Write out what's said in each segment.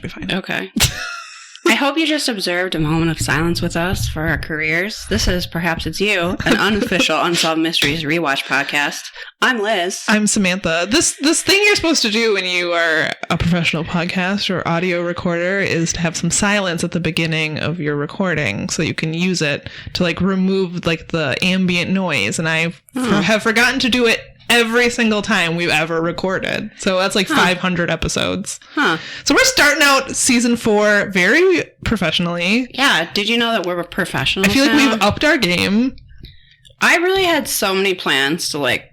be fine. Okay. I hope you just observed a moment of silence with us for our careers. This is Perhaps It's You, an unofficial Unsolved Mysteries rewatch podcast. I'm Liz. I'm Samantha. This thing you're supposed to do when you are a professional podcast or audio recorder is to have some silence at the beginning of your recording so you can use it to like remove like the ambient noise. And I have forgotten to do it every single time we've ever recorded. So that's like 500 episodes. So we're starting out season 4 very professionally. Yeah. Did you know that we're professionals I feel like now? we've upped our game. I really had so many plans to like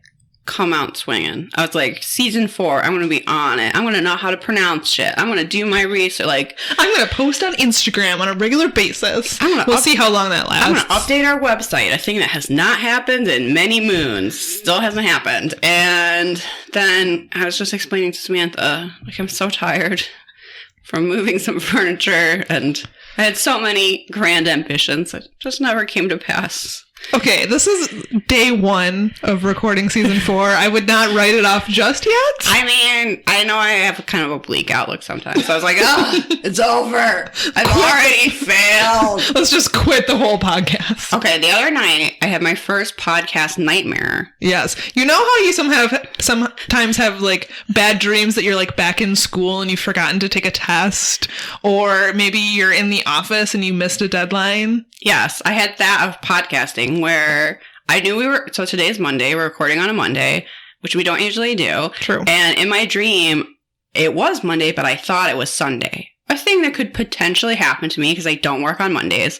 come out swinging. I was like, season 4, I'm going to be on it. I'm going to know how to pronounce shit. I'm going to do my research. Like, I'm going to post on Instagram on a regular basis. We'll see how long that lasts. I'm going to update our website. A thing that has not happened in many moons. Still hasn't happened. And then I was just explaining to Samantha, like, I'm so tired from moving some furniture. And I had so many grand ambitions that just never came to pass. Okay, this is day 1 of recording season 4. I would not write it off just yet. I mean, I know I have kind of a bleak outlook sometimes. So I was like, oh, it's over. I've already failed. Let's just quit the whole podcast. Okay, the other night, I had my first podcast nightmare. Yes. You know how you sometimes have like bad dreams that you're like back in school and you've forgotten to take a test? Or maybe you're in the office and you missed a deadline? Yes, I had that of podcasting where I knew so today's Monday, we're recording on a Monday, which we don't usually do. True. And in my dream, it was Monday, but I thought it was Sunday. A thing that could potentially happen to me because I don't work on Mondays.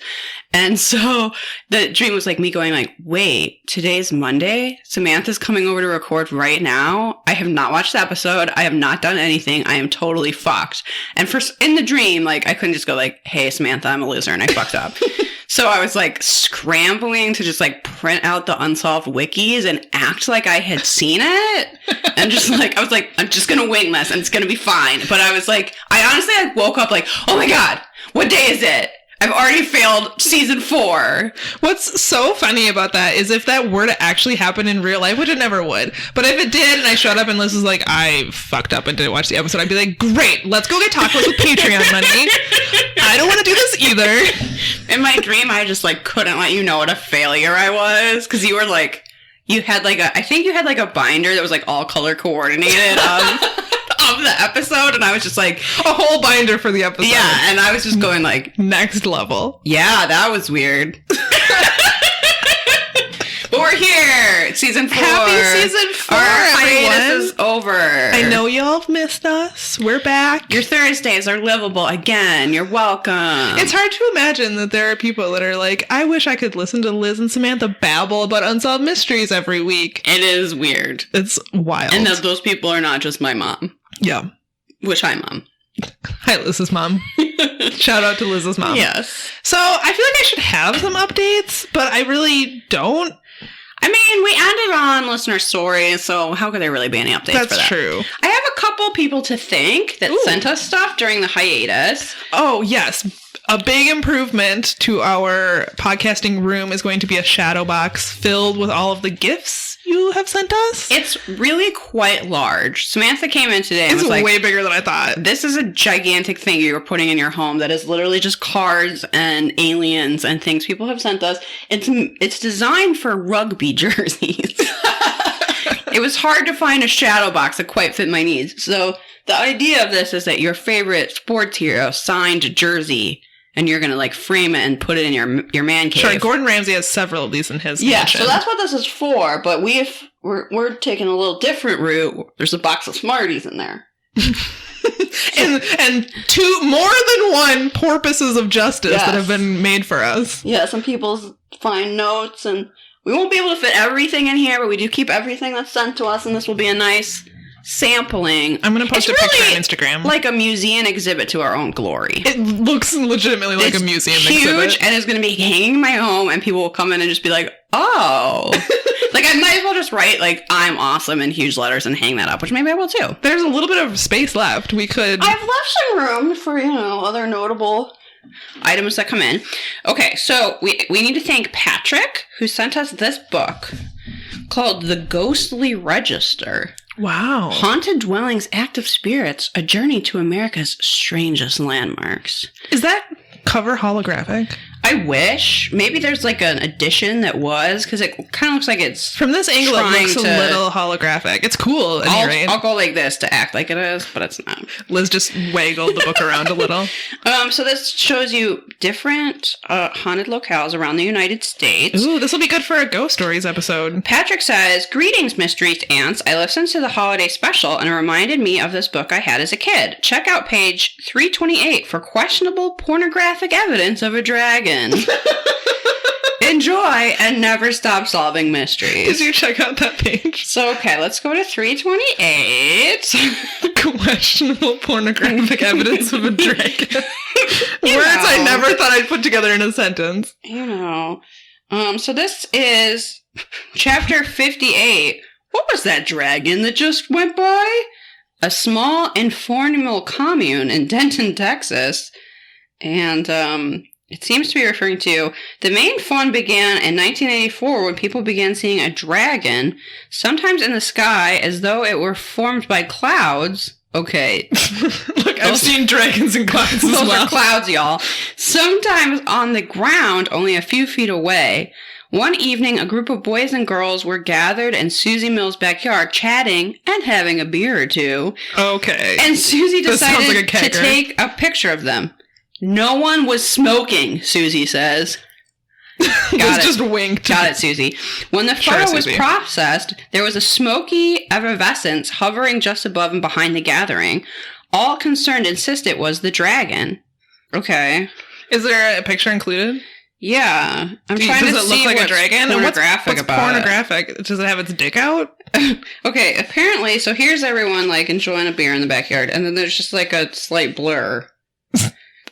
And so the dream was like me going like, wait, today's Monday? Samantha's coming over to record right now. I have not watched the episode. I have not done anything. I am totally fucked. And in the dream, like I couldn't just go like, hey, Samantha, I'm a loser and I fucked up. So I was like scrambling to just like print out the Unsolved wikis and act like I had seen it. And just like, I was like, I'm just going to wing this and it's going to be fine. But I was like, I honestly like woke up like, oh my God, what day is it? I've already failed season 4. What's so funny about that is if that were to actually happen in real life, which it never would, but if it did and I showed up and Liz was like, I fucked up and didn't watch the episode, I'd be like, great, let's go get tacos with Patreon money. I don't want to do this either. In my dream, I just like couldn't let you know what a failure I was because you were like, I think you had like a binder that was like all color coordinated of the episode, and I was just like, a whole binder for the episode. Yeah, and I was just going like, next level. Yeah, that was weird. But we're here. It's season 4. Happy season 4, Our everyone. hiatus is over. I know y'all have missed us. We're back. Your Thursdays are livable again. You're welcome. It's hard to imagine that there are people that are like, I wish I could listen to Liz and Samantha babble about Unsolved Mysteries every week. It is weird. It's wild. And those people are not just my mom. Yeah. Which hi, Mom. Hi, Liz's mom. Shout out to Liz's mom. Yes. So I feel like I should have some updates, but I really don't. I mean, we ended on listener stories, so how could there really be any updates for that? That's true. I have a couple people to thank that sent us stuff during the hiatus. Oh, yes. A big improvement to our podcasting room is going to be a shadow box filled with all of the gifts you have sent us. It's really quite large. Samantha came in today and was like, way bigger than I thought. This is a gigantic thing you're putting in your home that is literally just cards and aliens and things people have sent us. It's designed for rugby jerseys. It was hard to find a shadow box that quite fit my needs. So the idea of this is that your favorite sports hero signed a jersey and you're going to like frame it and put it in your man cave. Sure, Gordon Ramsay has several of these in his mansion. So that's what this is for, but we're taking a little different route. There's a box of Smarties in there. and two more than one porpoises of justice that have been made for us. Yeah, some people's find notes, and we won't be able to fit everything in here, but we do keep everything that's sent to us, and this will be a nice sampling. I'm going to post a picture on Instagram. Like a museum exhibit to our own glory. It looks legitimately like a museum exhibit. It's huge, and it's going to be hanging in my home, and people will come in and just be like, oh. Like, I might as well just write, like, I'm awesome in huge letters and hang that up, which maybe I will too. There's a little bit of space left. We could... I've left some room for, other notable items that come in. Okay, so we need to thank Patrick, who sent us this book called The Ghostly Register. Wow. Haunted Dwellings, Active Spirits, A Journey to America's Strangest Landmarks. Is that cover holographic? I wish. Maybe there's like an edition that was, because it kind of looks like it's from this angle. It looks a little holographic. It's cool. At any rate. I'll go like this to act like it is, but it's not. Liz just waggled the book around a little. So this shows you different haunted locales around the United States. Ooh, this will be good for a Ghost Stories episode. Patrick says, "Greetings, Mysteries Ants. I listened to the holiday special and it reminded me of this book I had as a kid. Check out page 328 for questionable pornographic evidence of a dragon. Enjoy and never stop solving mysteries." Did you check out that page? So, okay, let's go to 328. Questionable pornographic evidence of a dragon. Words I never thought I'd put together in a sentence. You know. So this is chapter 58. What was that dragon that just went by? A small informal commune in Denton, Texas. And, it seems to be referring to the main fun began in 1984 when people began seeing a dragon, sometimes in the sky as though it were formed by clouds. Okay. Look, I've seen dragons in clouds as well. Those are clouds, y'all. Sometimes on the ground, only a few feet away. One evening, a group of boys and girls were gathered in Susie Mill's backyard, chatting and having a beer or two. Okay. And Susie decided like to take a picture of them. No one was smoking, Susie says. Got it. Just winked. Got it, Susie. When the photo was processed, there was a smoky effervescence hovering just above and behind the gathering. All concerned insist it was the dragon. Okay. Is there a picture included? Yeah. I'm trying to see. Does it look like a dragon? What's pornographic? Does it have its dick out? Okay, apparently, so here's everyone like enjoying a beer in the backyard, and then there's just like a slight blur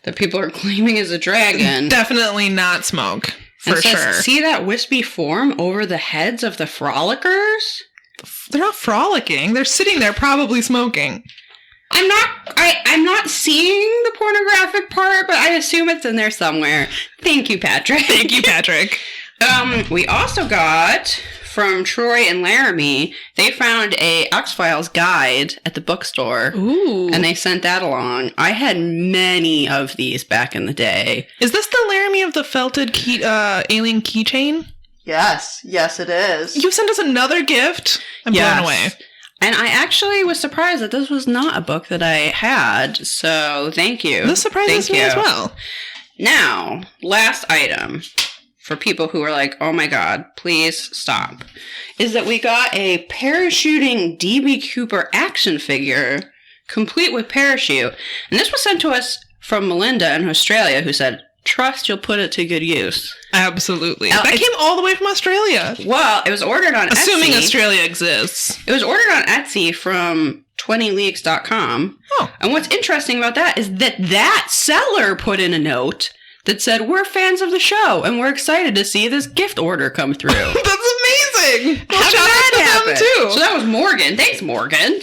that people are claiming is a dragon. Definitely not smoke, for sure. See that wispy form over the heads of the frolickers? They're not frolicking. They're sitting there probably smoking. I'm not seeing the pornographic part, but I assume it's in there somewhere. Thank you, Patrick. Thank you, Patrick. We also got from Troy and Laramie, they found a X-Files guide at the bookstore. Ooh. And they sent that along. I had many of these back in the day. Is this the Laramie of the felted alien keychain? Yes, it is. You sent us another gift? I'm blown away. And I actually was surprised that this was not a book that I had, so thank you. This surprises me as well. Now, last item for people who are like, oh my god, please stop, is that we got a parachuting D.B. Cooper action figure, complete with parachute. And this was sent to us from Melinda in Australia, who said, trust you'll put it to good use. Absolutely. That came all the way from Australia. Well, it was ordered on Assuming Etsy. Australia exists. It was ordered on Etsy from 20leaks.com. Oh. And what's interesting about that is that seller put in a note that said, we're fans of the show, and we're excited to see this gift order come through. That's amazing! How did that happen? Too. So that was Morgan. Thanks, Morgan.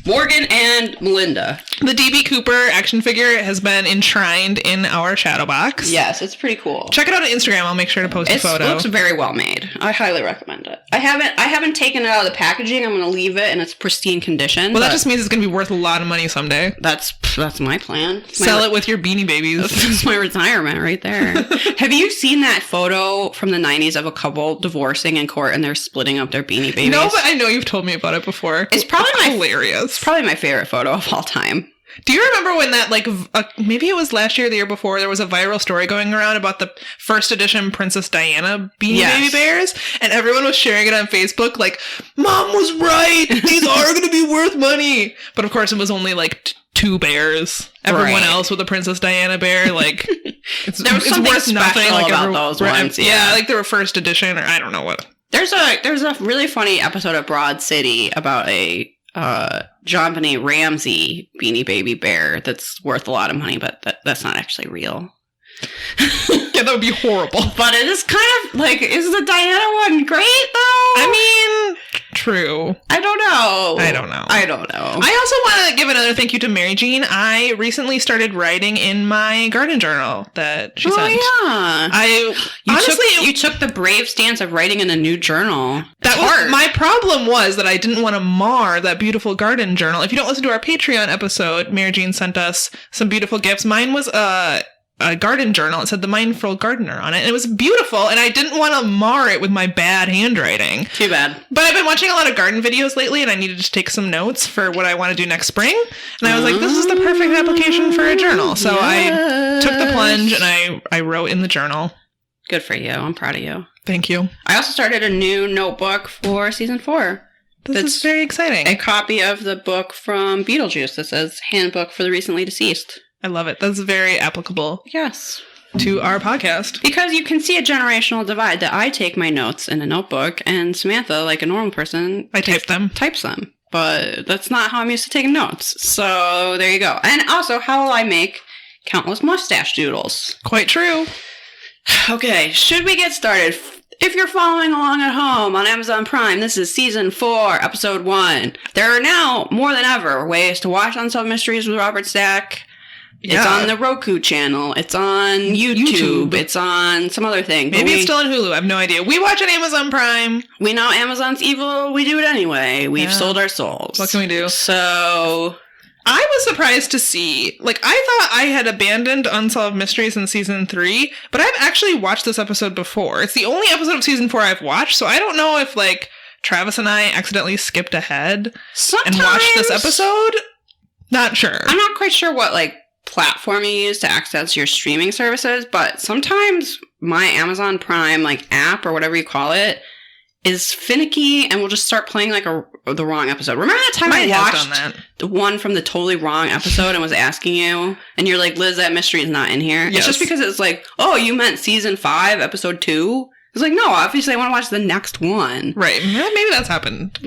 Morgan and Melinda. The D.B. Cooper action figure has been enshrined in our shadow box. Yes, it's pretty cool. Check it out on Instagram. I'll make sure to post a photo. It looks very well made. I highly recommend it. I haven't taken it out of the packaging. I'm going to leave it in its pristine condition. Well, that just means it's going to be worth a lot of money someday. That's my plan. Sell it with your Beanie Babies. That's my retirement right there. Have you seen that photo from the 90s of a couple divorcing in court and they're splitting up their Beanie Babies? No, but I know you've told me about it before. It's probably hilarious. It's probably my favorite photo of all time. Do you remember when that, maybe it was last year or the year before, there was a viral story going around about the first edition Princess Diana Beanie Baby Bears? And everyone was sharing it on Facebook like, Mom was right! These are going to be worth money! But of course it was only like 2 bears. Everyone else with a Princess Diana bear, it's worth nothing. About those ones. Yeah, like they were first edition, or I don't know what. There's a really funny episode of Broad City about a John Benet Ramsey Beanie Baby bear that's worth a lot of money, but that's not actually real. Yeah, that would be horrible. But it is kind of is the Diana one great though? I mean, true. I don't know. I don't know. I don't know. I also want to give another thank you to Mary Jean. I recently started writing in my garden journal that she sent. Yeah. You took the brave stance of writing in a new journal. That was my problem, was that I didn't want to mar that beautiful garden journal. If you don't listen to our Patreon episode, Mary Jean sent us some beautiful gifts. Mine was a garden journal. It said The Mindful Gardener on it. And it was beautiful. And I didn't want to mar it with my bad handwriting. Too bad. But I've been watching a lot of garden videos lately, and I needed to take some notes for what I want to do next spring. And I was like, this is the perfect application for a journal. So I took the plunge and I wrote in the journal. Good for you. I'm proud of you. Thank you. I also started a new notebook for season 4. This is very exciting. A copy of the book from Beetlejuice that says Handbook for the Recently Deceased. I love it. That's very applicable. Yes. To our podcast. Because you can see a generational divide that I take my notes in a notebook and Samantha, like a normal person, types them. But that's not how I'm used to taking notes. So there you go. And also, how will I make countless mustache doodles? Quite true. Okay, should we get started? If you're following along at home on Amazon Prime, this is Season 4, Episode 1. There are now, more than ever, ways to watch Unsolved Mysteries with Robert Stack. Yeah. It's on the Roku channel. It's on YouTube. It's on some other thing. Maybe it's still on Hulu. I have no idea. We watch on Amazon Prime. We know Amazon's evil. We do it anyway. We've sold our souls. What can we do? So I was surprised to see, I thought I had abandoned Unsolved Mysteries in Season 3, but I've actually watched this episode before. It's the only episode of Season 4 I've watched, so I don't know if, Travis and I accidentally skipped ahead and watched this episode. Not sure. I'm not quite sure what, platform you use to access your streaming services, but sometimes my Amazon Prime app or whatever you call it is finicky and will just start playing the wrong episode. Remember that time I watched the one from the totally wrong episode and was asking you, and you're like, Liz, that mystery is not in here? Yes. It's just because it's oh, you meant Season 5, Episode 2? It's no, obviously I want to watch the next one. Right. Maybe that's happened.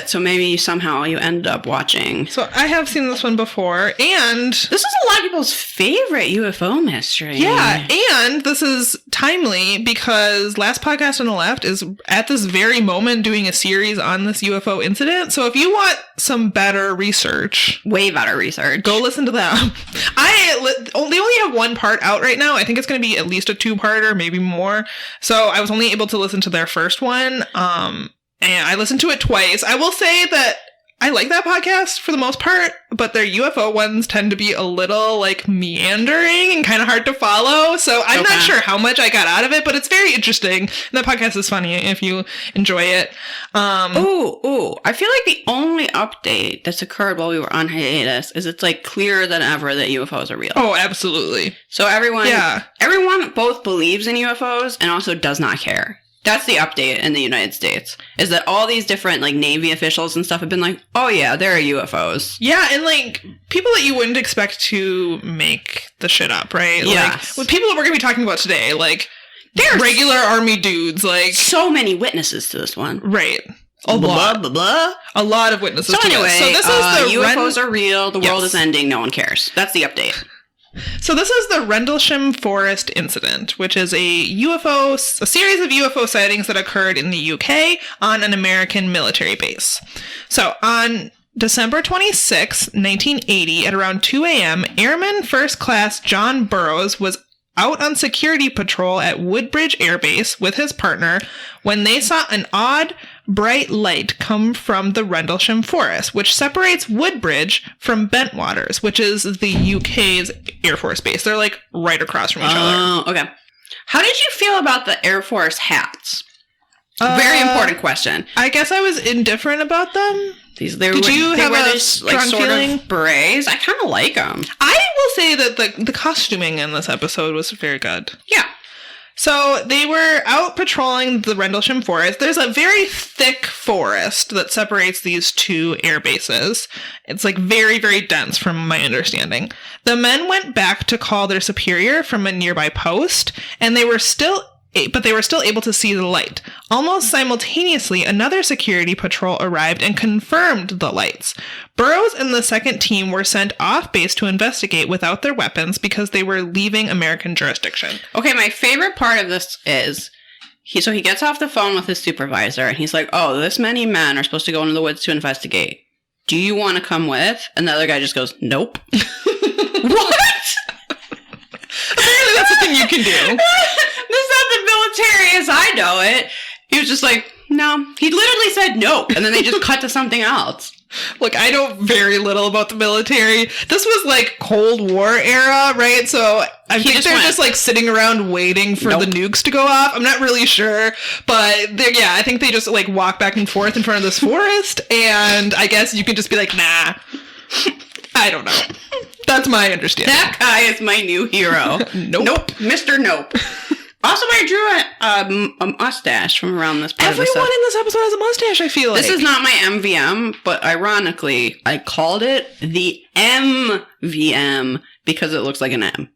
So maybe somehow you ended up watching. So I have seen this one before, and this is a lot of people's favorite UFO mystery. Yeah, and this is timely because Last Podcast on the Left is at this very moment doing a series on this UFO incident. So if you want some better research, way better research, go listen to that. They only have one part out right now. I think it's going to be at least a 2-parter, maybe more. So I was only able to listen to their first one, and I listened to it twice. I will say that I like that podcast for the most part, but their UFO ones tend to be a little meandering and kind of hard to follow. So I'm not sure how much I got out of it, but it's very interesting. That podcast is funny if you enjoy it. I feel like the only update that's occurred while we were on hiatus is it's clearer than ever that UFOs are real. Oh, absolutely. So everyone both believes in UFOs and also does not care. That's the update in the United States, is that all these different, Navy officials and stuff have been oh, yeah, there are UFOs. Yeah, and, people that you wouldn't expect to make the shit up, right? Yes. People that we're going to be talking about today, there's regular army dudes, so many witnesses to this one. Right. A lot of witnesses to this. So this is the UFOs are real, the world is ending, no one cares. That's the update. So this is the Rendlesham Forest incident, which is a series of UFO sightings that occurred in the UK on an American military base. So on December 26, 1980, at around 2 a.m., Airman First Class John Burroughs was out on security patrol at Woodbridge Air Base with his partner when they saw an odd, bright light come from the Rendlesham Forest, which separates Woodbridge from Bentwaters, which is the UK's Air Force base. They're right across from each other. Oh, okay. How did you feel about the Air Force hats? Very important question. I guess I was indifferent about them. Did you have a strong feeling? Berets. I kind of like them. I will say that the costuming in this episode was very good. Yeah. So they were out patrolling the Rendlesham Forest. There's a very thick forest that separates these two air bases. It's very, very dense from my understanding. The men went back to call their superior from a nearby post, and they were still able to see the light. Almost simultaneously, another security patrol arrived and confirmed the lights. Burroughs and the second team were sent off base to investigate without their weapons because they were leaving American jurisdiction. Okay, my favorite part of this is So he gets off the phone with his supervisor, and he's like, oh, this many men are supposed to go into the woods to investigate. Do you want to come with? And the other guy just goes, nope. What? Apparently that's something you can do. This is not the military as I know it. He was just like, no. He literally said nope, and then they just cut to something else. Look, I know very little about the military. This was like Cold War era, right? So I think they're just like sitting around waiting for the nukes to go off. I'm not really sure. But I think they just like walk back and forth in front of this forest. And I guess you can just be like, nah. I don't know. That's my understanding. That guy is my new hero. Nope. Mr. Nope. Also, I drew a mustache from around this part Everyone of the in this episode has a mustache, I feel like. This is not my MVM, but ironically, I called it the MVM because it looks like an M.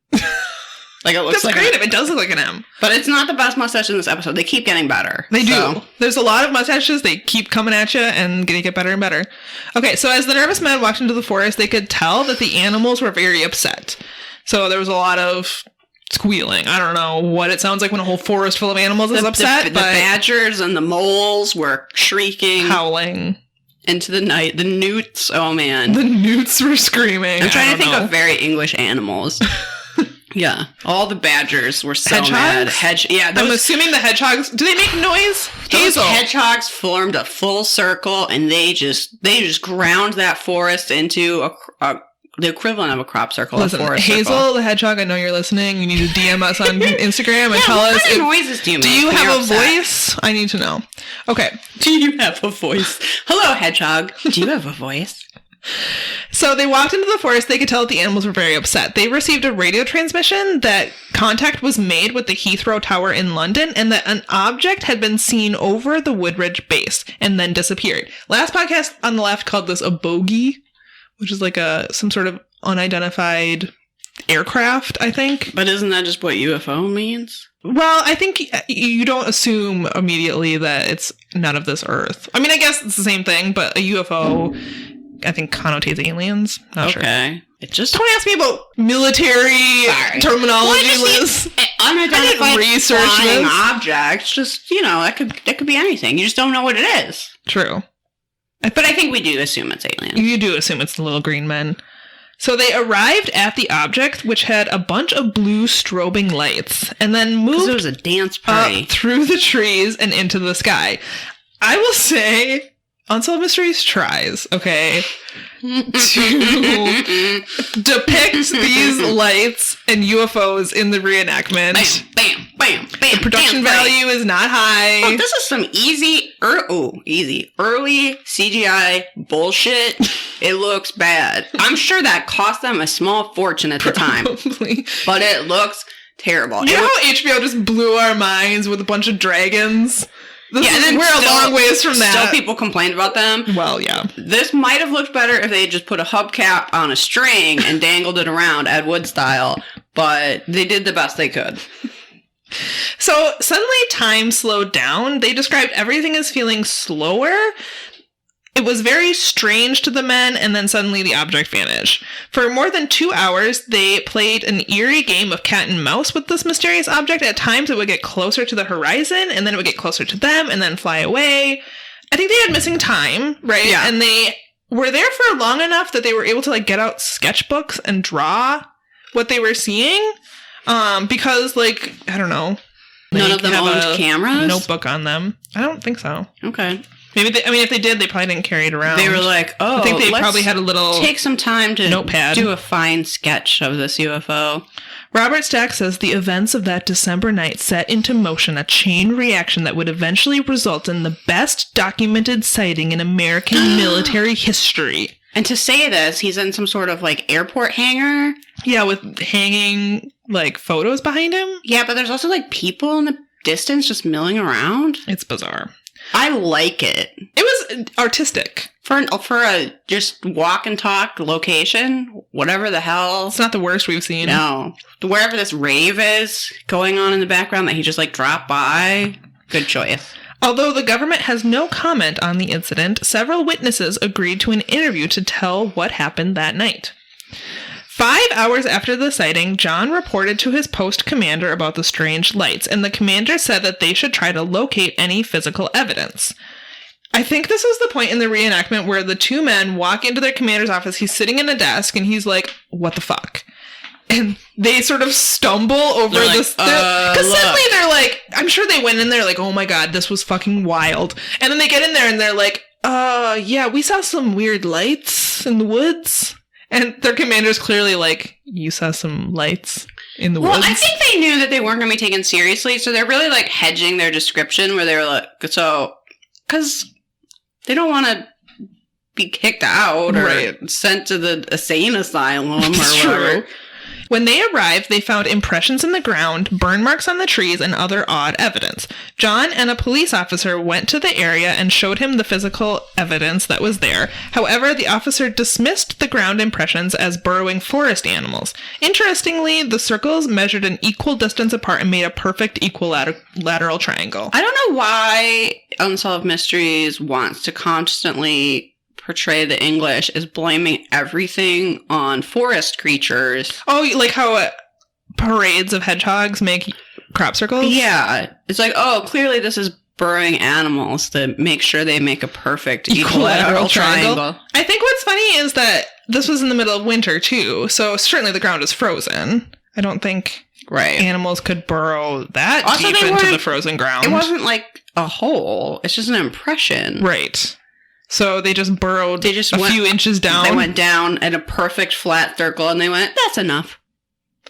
Like it looks That's creative. It does look like an M. But it's not the best mustache in this episode. They keep getting better. They do. There's a lot of mustaches. They keep coming at you and getting better and better. Okay, so as the nervous men walked into the forest, they could tell that the animals were very upset. So there was a lot of squealing. I don't know what it sounds like when a whole forest full of animals is upset. The badgers and the moles were shrieking. Howling. Into the night. The newts, oh man. The newts were screaming. I'm trying to think of very English animals. Yeah. All the badgers were so mad. I'm assuming the hedgehogs, do they make noise? Those hedgehogs formed a full circle and they just ground that forest into the equivalent of a crop circle. Listen, Hazel the hedgehog, I know you're listening. You need to DM us on Instagram and tell us. What kind of noises do you make? Do you have a voice? I need to know. Okay. Do you have a voice? Hello, hedgehog. Do you have a voice? So they walked into the forest. They could tell that the animals were very upset. They received a radio transmission that contact was made with the Heathrow Tower in London and that an object had been seen over the Woodridge base and then disappeared. Last podcast on the left called this a bogey, which is like some sort of unidentified aircraft, I think. But isn't that just what UFO means? Well, I think you don't assume immediately that it's not of this Earth. I mean, I guess it's the same thing, but a UFO, I think, connotates aliens. Not sure. Okay. Don't ask me about military terminology, Liz. Unidentified flying objects. Just, that could be anything. You just don't know what it is. True. But I think we do assume it's aliens. You do assume it's the little green men. So they arrived at the object, which had a bunch of blue strobing lights, and then moved it was a dance party through the trees and into the sky. I will say, Unsolved Mysteries tries, okay, to depict these lights and UFOs in the reenactment. Bam, bam, bam, bam. The production value is not high. Oh, this is some easy early CGI bullshit. It looks bad. I'm sure that cost them a small fortune at the time. But it looks terrible. You know how HBO just blew our minds with a bunch of dragons? We're a long ways from that. Still people complained about them. Well, yeah. This might have looked better if they had just put a hubcap on a string and dangled it around Ed Wood style, but they did the best they could. So suddenly time slowed down. They described everything as feeling slower. It was very strange to the men, and then suddenly the object vanished. For more than 2 hours, they played an eerie game of cat and mouse with this mysterious object. At times, it would get closer to the horizon, and then it would get closer to them, and then fly away. I think they had missing time, right? Yeah. And they were there for long enough that they were able to, get out sketchbooks and draw what they were seeing. Because, I don't know. None of them owned cameras? Notebook on them. I don't think so. Okay. Maybe if they did, they probably didn't carry it around. They were like, I think they probably had a little take some time to notepad. Do a fine sketch of this UFO. Robert Stack says the events of that December night set into motion a chain reaction that would eventually result in the best documented sighting in American military history. And to say this, he's in some sort of airport hangar. Yeah, with hanging photos behind him. Yeah, but there's also people in the distance just milling around. It's bizarre. I like it. It was artistic. For a just walk and talk location, whatever the hell. It's not the worst we've seen. No. Wherever this rave is going on in the background that he just dropped by, good choice. Although the government has no comment on the incident, several witnesses agreed to an interview to tell what happened that night. 5 hours after the sighting, John reported to his post commander about the strange lights, and the commander said that they should try to locate any physical evidence. I think this is the point in the reenactment where the two men walk into their commander's office. He's sitting in a desk, and he's like, what the fuck? And they sort of stumble over this. Because suddenly they're like, I'm sure they went in there like, oh my god, this was fucking wild. And then they get in there, and they're like, yeah, we saw some weird lights in the woods. And their commander's clearly like, you saw some lights in the woods? Well, I think they knew that they weren't going to be taken seriously, so they're really, like, hedging their description where they were like, so, because they don't want to be kicked out or sent to the insane asylum or whatever. True. When they arrived, they found impressions in the ground, burn marks on the trees, and other odd evidence. John and a police officer went to the area and showed him the physical evidence that was there. However, the officer dismissed the ground impressions as burrowing forest animals. Interestingly, the circles measured an equal distance apart and made a perfect equilateral triangle. I don't know why Unsolved Mysteries wants to constantly portray the English as blaming everything on forest creatures. Oh, like how parades of hedgehogs make crop circles? Yeah. It's like, oh, clearly this is burrowing animals to make sure they make a perfect equilateral triangle. I think what's funny is that this was in the middle of winter, too, so certainly the ground is frozen. I don't think animals could burrow that also, deep into the frozen ground. It wasn't like a hole. It's just an impression. Right. So they just burrowed a few inches down. They went down in a perfect flat circle and they went, that's enough.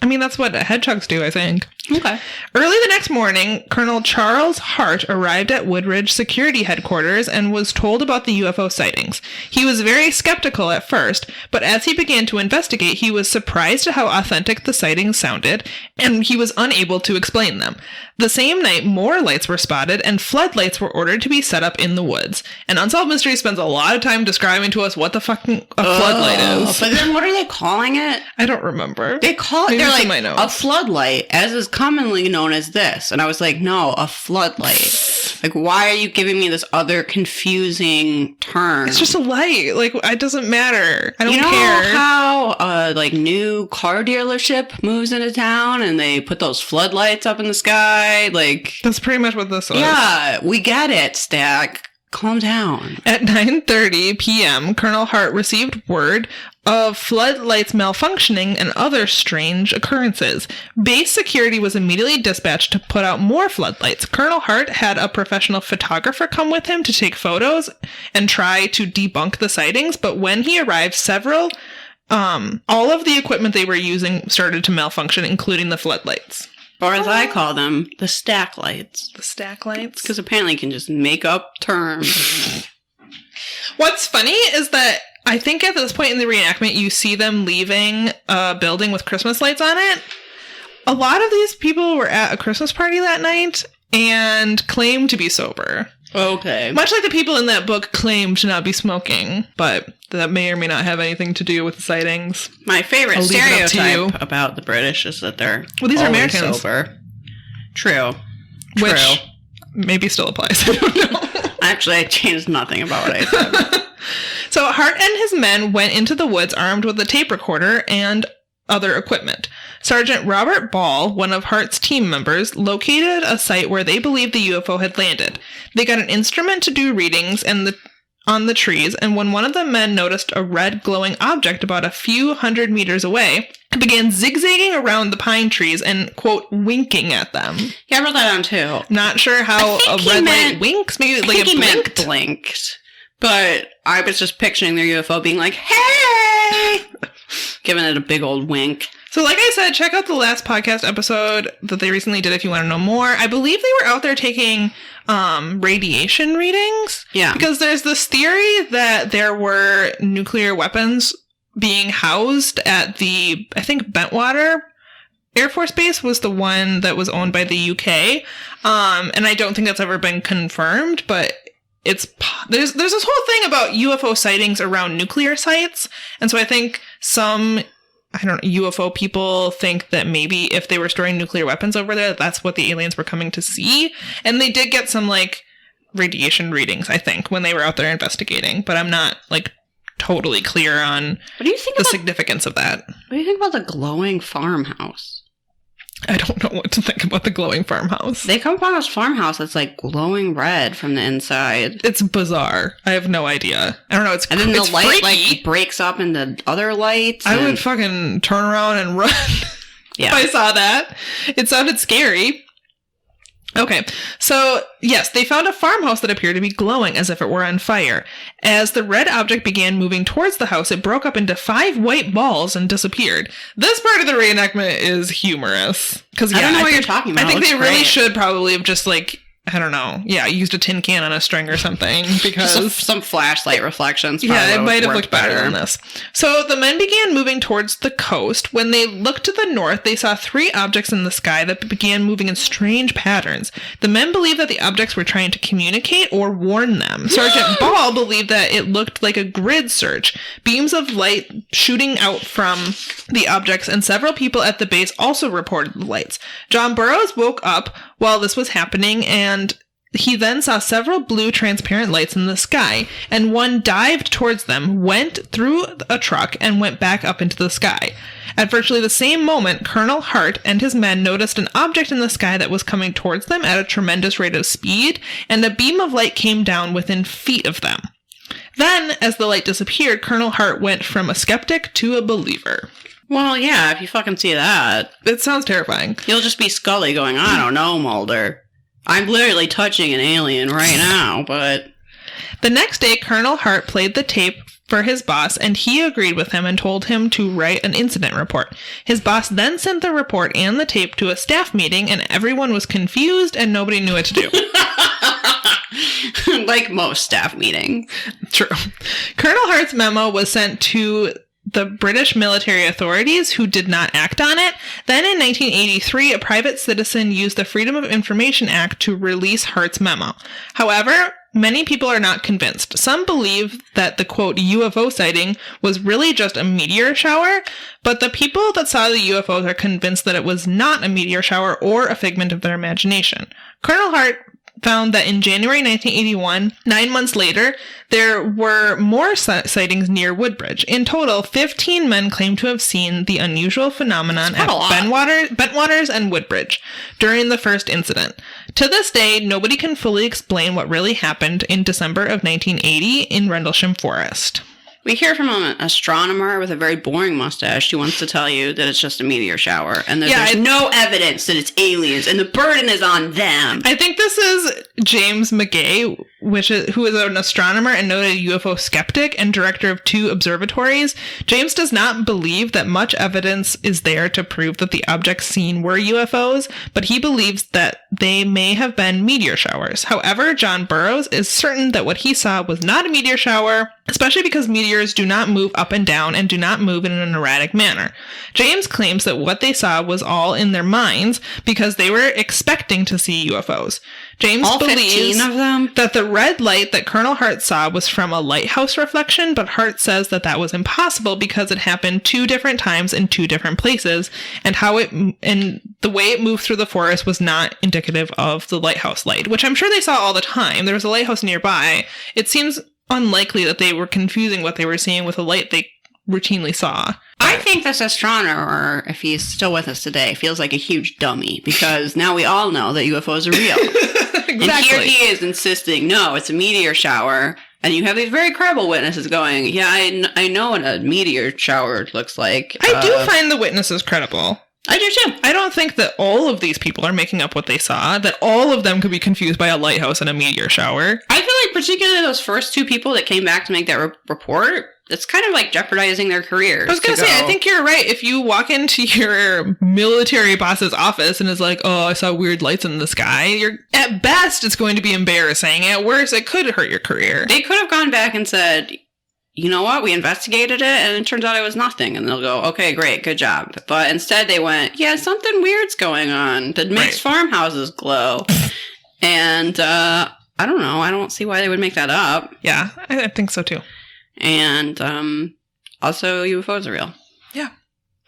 I mean, that's what hedgehogs do, I think. Okay. Early the next morning, Colonel Charles Hart arrived at Woodridge Security Headquarters and was told about the UFO sightings. He was very skeptical at first, but as he began to investigate, he was surprised at how authentic the sightings sounded, and he was unable to explain them. The same night, more lights were spotted, and floodlights were ordered to be set up in the woods. And Unsolved Mysteries spends a lot of time describing to us what the fucking floodlight is. But then what are they calling it? I don't remember. They call it, they're like, a floodlight, as is commonly known as this. And I was like, no, a floodlight. Like, why are you giving me this other confusing term? It's just a light. Like, it doesn't matter. I don't care. You know how, like, new car dealership moves into town and they put those floodlights up in the sky? Like, that's pretty much what this is. Yeah, we get it, Stack. Calm down. At 9:30 p.m., Colonel Hart received word of floodlights malfunctioning and other strange occurrences. Base security was immediately dispatched to put out more floodlights. Colonel Hart had a professional photographer come with him to take photos and try to debunk the sightings, but when he arrived, all of the equipment they were using started to malfunction, including the floodlights. Or as I call them, the stack lights. The stack lights? Because apparently you can just make up terms. What's funny is that I think at this point in the reenactment, you see them leaving a building with Christmas lights on it. A lot of these people were at a Christmas party that night and claimed to be sober. Okay. Much like the people in that book claimed to not be smoking, but that may or may not have anything to do with the sightings. My favorite stereotype about the British is that they're these are Americans. Sober. True. Which maybe still applies. I don't know. Actually, I changed nothing about what I said. So Hart and his men went into the woods armed with a tape recorder and other equipment. Sergeant Robert Ball, one of Hart's team members, located a site where they believed the UFO had landed. They got an instrument to do readings on the trees, and when one of the men noticed a red glowing object about a few hundred meters away, it began zigzagging around the pine trees and, quote, winking at them. Yeah, I wrote that down too. Not sure how a red light winks. Maybe like it blinked. But I was just picturing their UFO being like, hey! Giving it a big old wink. So like I said, check out the last podcast episode that they recently did if you want to know more. I believe they were out there taking radiation readings. Yeah. Because there's this theory that there were nuclear weapons being housed at the, I think, Bentwater Air Force Base was the one that was owned by the UK. And I don't think that's ever been confirmed, but there's this whole thing about UFO sightings around nuclear sites. And so I think some UFO people think that maybe if they were storing nuclear weapons over there, that's what the aliens were coming to see. And they did get some, like, radiation readings, I think, when they were out there investigating. But I'm not, like, totally clear on the significance of that. What do you think about the glowing farmhouse? I don't know what to think about the glowing farmhouse. They come upon this farmhouse that's like glowing red from the inside. It's bizarre. I have no idea. I don't know. And then the light like breaks up into other lights. I would fucking turn around and run if I saw that. It sounded scary. Okay, so yes, they found a farmhouse that appeared to be glowing as if it were on fire. As the red object began moving towards the house, it broke up into 5 white balls and disappeared. This part of the reenactment is humorous. Because I don't know what you're talking about. I think they really should probably have just like, I don't know. Yeah, used a tin can on a string or something because some flashlight reflections. Yeah, it might have looked better than this. So the men began moving towards the coast. When they looked to the north, they saw 3 objects in the sky that began moving in strange patterns. The men believed that the objects were trying to communicate or warn them. Sergeant Ball believed that it looked like a grid search. Beams of light shooting out from the objects, and several people at the base also reported the lights. John Burroughs woke up while this was happening, and he then saw several blue transparent lights in the sky, and one dived towards them, went through a truck, and went back up into the sky. At virtually the same moment, Colonel Hart and his men noticed an object in the sky that was coming towards them at a tremendous rate of speed, and a beam of light came down within feet of them. Then, as the light disappeared, Colonel Hart went from a skeptic to a believer. Well, yeah, if you fucking see that. It sounds terrifying. You'll just be Scully going, I don't know, Mulder. I'm literally touching an alien right now, but... The next day, Colonel Hart played the tape for his boss, and he agreed with him and told him to write an incident report. His boss then sent the report and the tape to a staff meeting, and everyone was confused and nobody knew what to do. Like most staff meetings. True. Colonel Hart's memo was sent to the British military authorities, who did not act on it. Then in 1983, a private citizen used the Freedom of Information Act to release Hart's memo. However, many people are not convinced. Some believe that the, quote, UFO sighting was really just a meteor shower, but the people that saw the UFOs are convinced that it was not a meteor shower or a figment of their imagination. Colonel Hart found that in January 1981, 9 months later, there were more sightings near Woodbridge. In total, 15 men claimed to have seen the unusual phenomenon at Bentwaters and Woodbridge during the first incident. To this day, nobody can fully explain what really happened in December of 1980 in Rendlesham Forest. We hear from an astronomer with a very boring mustache who wants to tell you that it's just a meteor shower and that there's no evidence that it's aliens and the burden is on them. I think this is James McGay, who is an astronomer and noted UFO skeptic and director of 2 observatories. James does not believe that much evidence is there to prove that the objects seen were UFOs, but he believes that they may have been meteor showers. However, John Burroughs is certain that what he saw was not a meteor shower, especially because meteors do not move up and down and do not move in an erratic manner. James claims that what they saw was all in their minds because they were expecting to see UFOs. James believes that the red light that Colonel Hart saw was from a lighthouse reflection, but Hart says that that was impossible because it happened 2 different times in 2 different places, and the way it moved through the forest was not indicative of the lighthouse light, which I'm sure they saw all the time. There was a lighthouse nearby. It seems unlikely that they were confusing what they were seeing with a light they routinely saw. I think this astronomer, if he's still with us today, feels like a huge dummy because now we all know that UFOs are real. Exactly. And here he is insisting, no, it's a meteor shower. And you have these very credible witnesses going, yeah, I know what a meteor shower looks like. I do find the witnesses credible. I do too. I don't think that all of these people are making up what they saw, that all of them could be confused by a lighthouse and a meteor shower. I feel like particularly those first 2 people that came back to make that report, it's kind of like jeopardizing their careers. I was going to say, I think you're right. If you walk into your military boss's office and is like, oh, I saw weird lights in the sky, at best, it's going to be embarrassing. At worst, it could hurt your career. They could have gone back and said, you know what, we investigated it, and it turns out it was nothing. And they'll go, okay, great, good job. But instead they went, yeah, something weird's going on that makes farmhouses glow. And I don't know. I don't see why they would make that up. Yeah, I think so too. And also, UFOs are real. Yeah.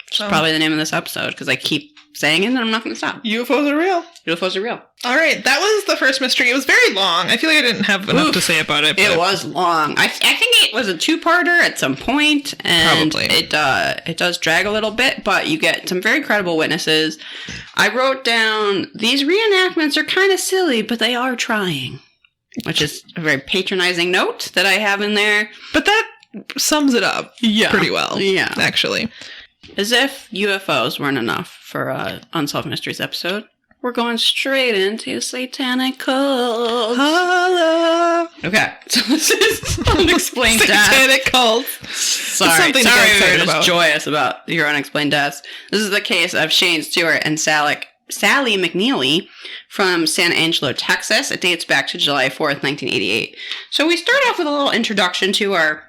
Which is probably the name of this episode, because I keep saying it, and I'm not going to stop. UFOs are real. UFOs are real. All right, that was the first mystery. It was very long. I feel like I didn't have enough to say about it. It was long. I think it was a 2-parter at some point, and probably. It does drag a little bit, but you get some very credible witnesses. I wrote down, these reenactments are kind of silly, but they are trying, which is a very patronizing note that I have in there. But that sums it up pretty well, actually. As if UFOs weren't enough for Unsolved Mysteries episode, we're going straight into satanic cults. Holla! Okay, so this is unexplained death. Satanic cults. Sorry, we were just joyous about your unexplained deaths. This is the case of Shane Stewart and Sally McNeely from San Angelo, Texas. It dates back to July 4th, 1988. So we start off with a little introduction to our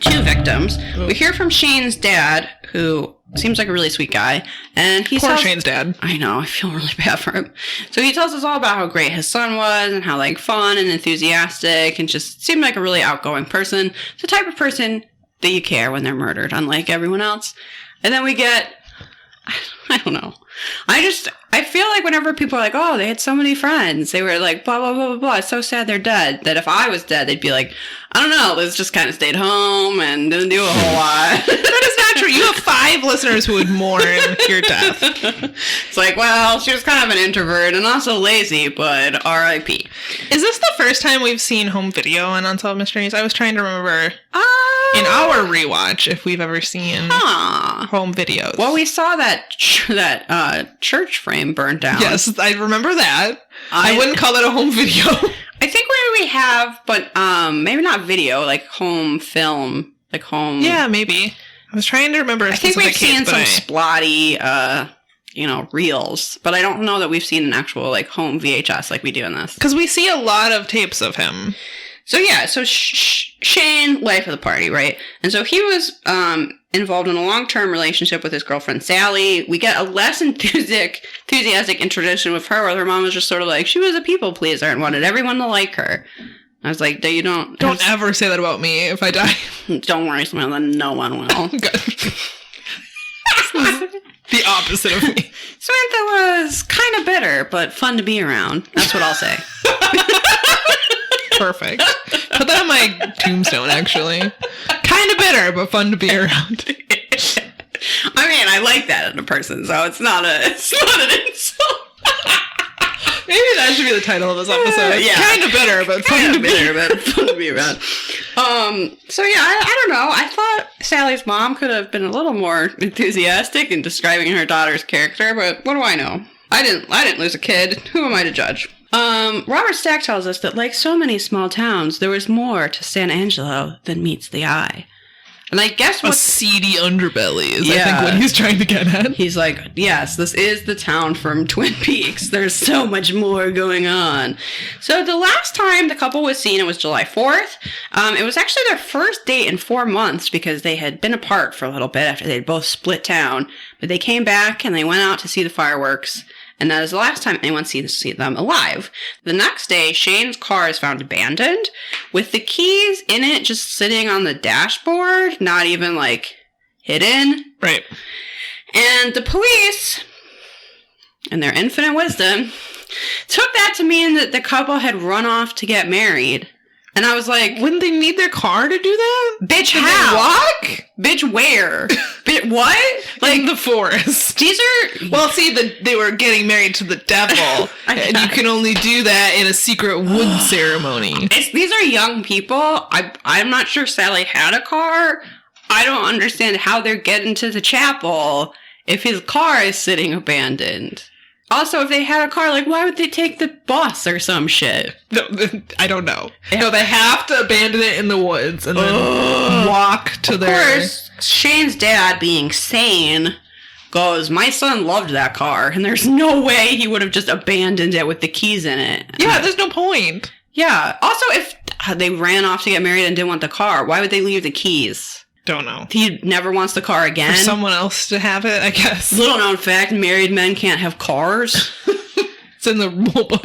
2 victims. We hear from Shane's dad, who seems like a really sweet guy, and he Poor Shane's dad. I know, I feel really bad for him. So he tells us all about how great his son was, and how like fun and enthusiastic, and just seemed like a really outgoing person. It's the type of person that you care when they're murdered, unlike everyone else. And then we get, I don't know. I feel like whenever people are like, oh, they had so many friends, they were like, blah, blah, blah, blah, blah, it's so sad they're dead, that if I was dead, they'd be like, I don't know, Liz just kind of stayed home and didn't do a whole lot. That is not true. You have 5 listeners who would mourn your death. It's like, well, she was kind of an introvert and also lazy, but R.I.P. Is this the first time we've seen home video on Unsolved Mysteries? I was trying to remember in our rewatch if we've ever seen home videos. Well, we saw that church frame burnt down. Yes, I remember that. I wouldn't call it a home video. I think we have, but maybe not video, like home film, like home. Yeah, maybe. I was trying to remember. I think we've seen some splotty, reels, but I don't know that we've seen an actual like home VHS like we do in this. Because we see a lot of tapes of him. So yeah, so Shane, life of the party, right? And so he was involved in a long-term relationship with his girlfriend Sally. We get a less enthusiastic introduction with her, where her mom was just sort of like, she was a people pleaser and wanted everyone to like her. I was like, don't ever say that about me if I die. Don't worry, Samantha, no one will. The opposite of me. Samantha was kind of bitter, but fun to be around. That's what I'll say. Perfect. Put that on my tombstone, actually. Kind of bitter, but fun to be around. I mean, I like that in a person, so it's not an insult. Maybe that should be the title of this episode. Yeah. Kind of bitter, but fun to be around. So yeah, I don't know. I thought Sally's mom could have been a little more enthusiastic in describing her daughter's character, but what do I know? I didn't lose a kid. Who am I to judge? Robert Stack tells us that, like so many small towns, there was more to San Angelo than meets the eye. And I guess a seedy underbelly is, I think, what he's trying to get at. He's like, yes, this is the town from Twin Peaks. There's so much more going on. So the last time the couple was seen, it was July 4th. It was actually their first date in 4 months because they had been apart for a little bit after they'd both split town. But they came back and they went out to see the fireworks. And that is the last time anyone sees to see them alive. The next day, Shane's car is found abandoned, with the keys in it just sitting on the dashboard, not even, like, hidden. Right. And the police, in their infinite wisdom, took that to mean that the couple had run off to get married. And I was like, wouldn't they need their car to do that? Bitch, Did how? They walk? Bitch, where? Bitch, what? Like, in the forest. These are... Well, see, they were getting married to the devil. And you can only do that in a secret wood ceremony. These are young people. I'm not sure Sally had a car. I don't understand how they're getting to the chapel if his car is sitting abandoned. Also, if they had a car, like, why would they take the bus or some shit? No, I don't know. No, they have to abandon it in the woods and then walk to their... Of course, Shane's dad, being sane, goes, my son loved that car, and there's no way he would have just abandoned it with the keys in it. Yeah, there's no point. Yeah. Also, if they ran off to get married and didn't want the car, why would they leave the keys? Don't know. He never wants the car again. For someone else to have it, I guess. Little known fact, married men can't have cars. It's in the rule book.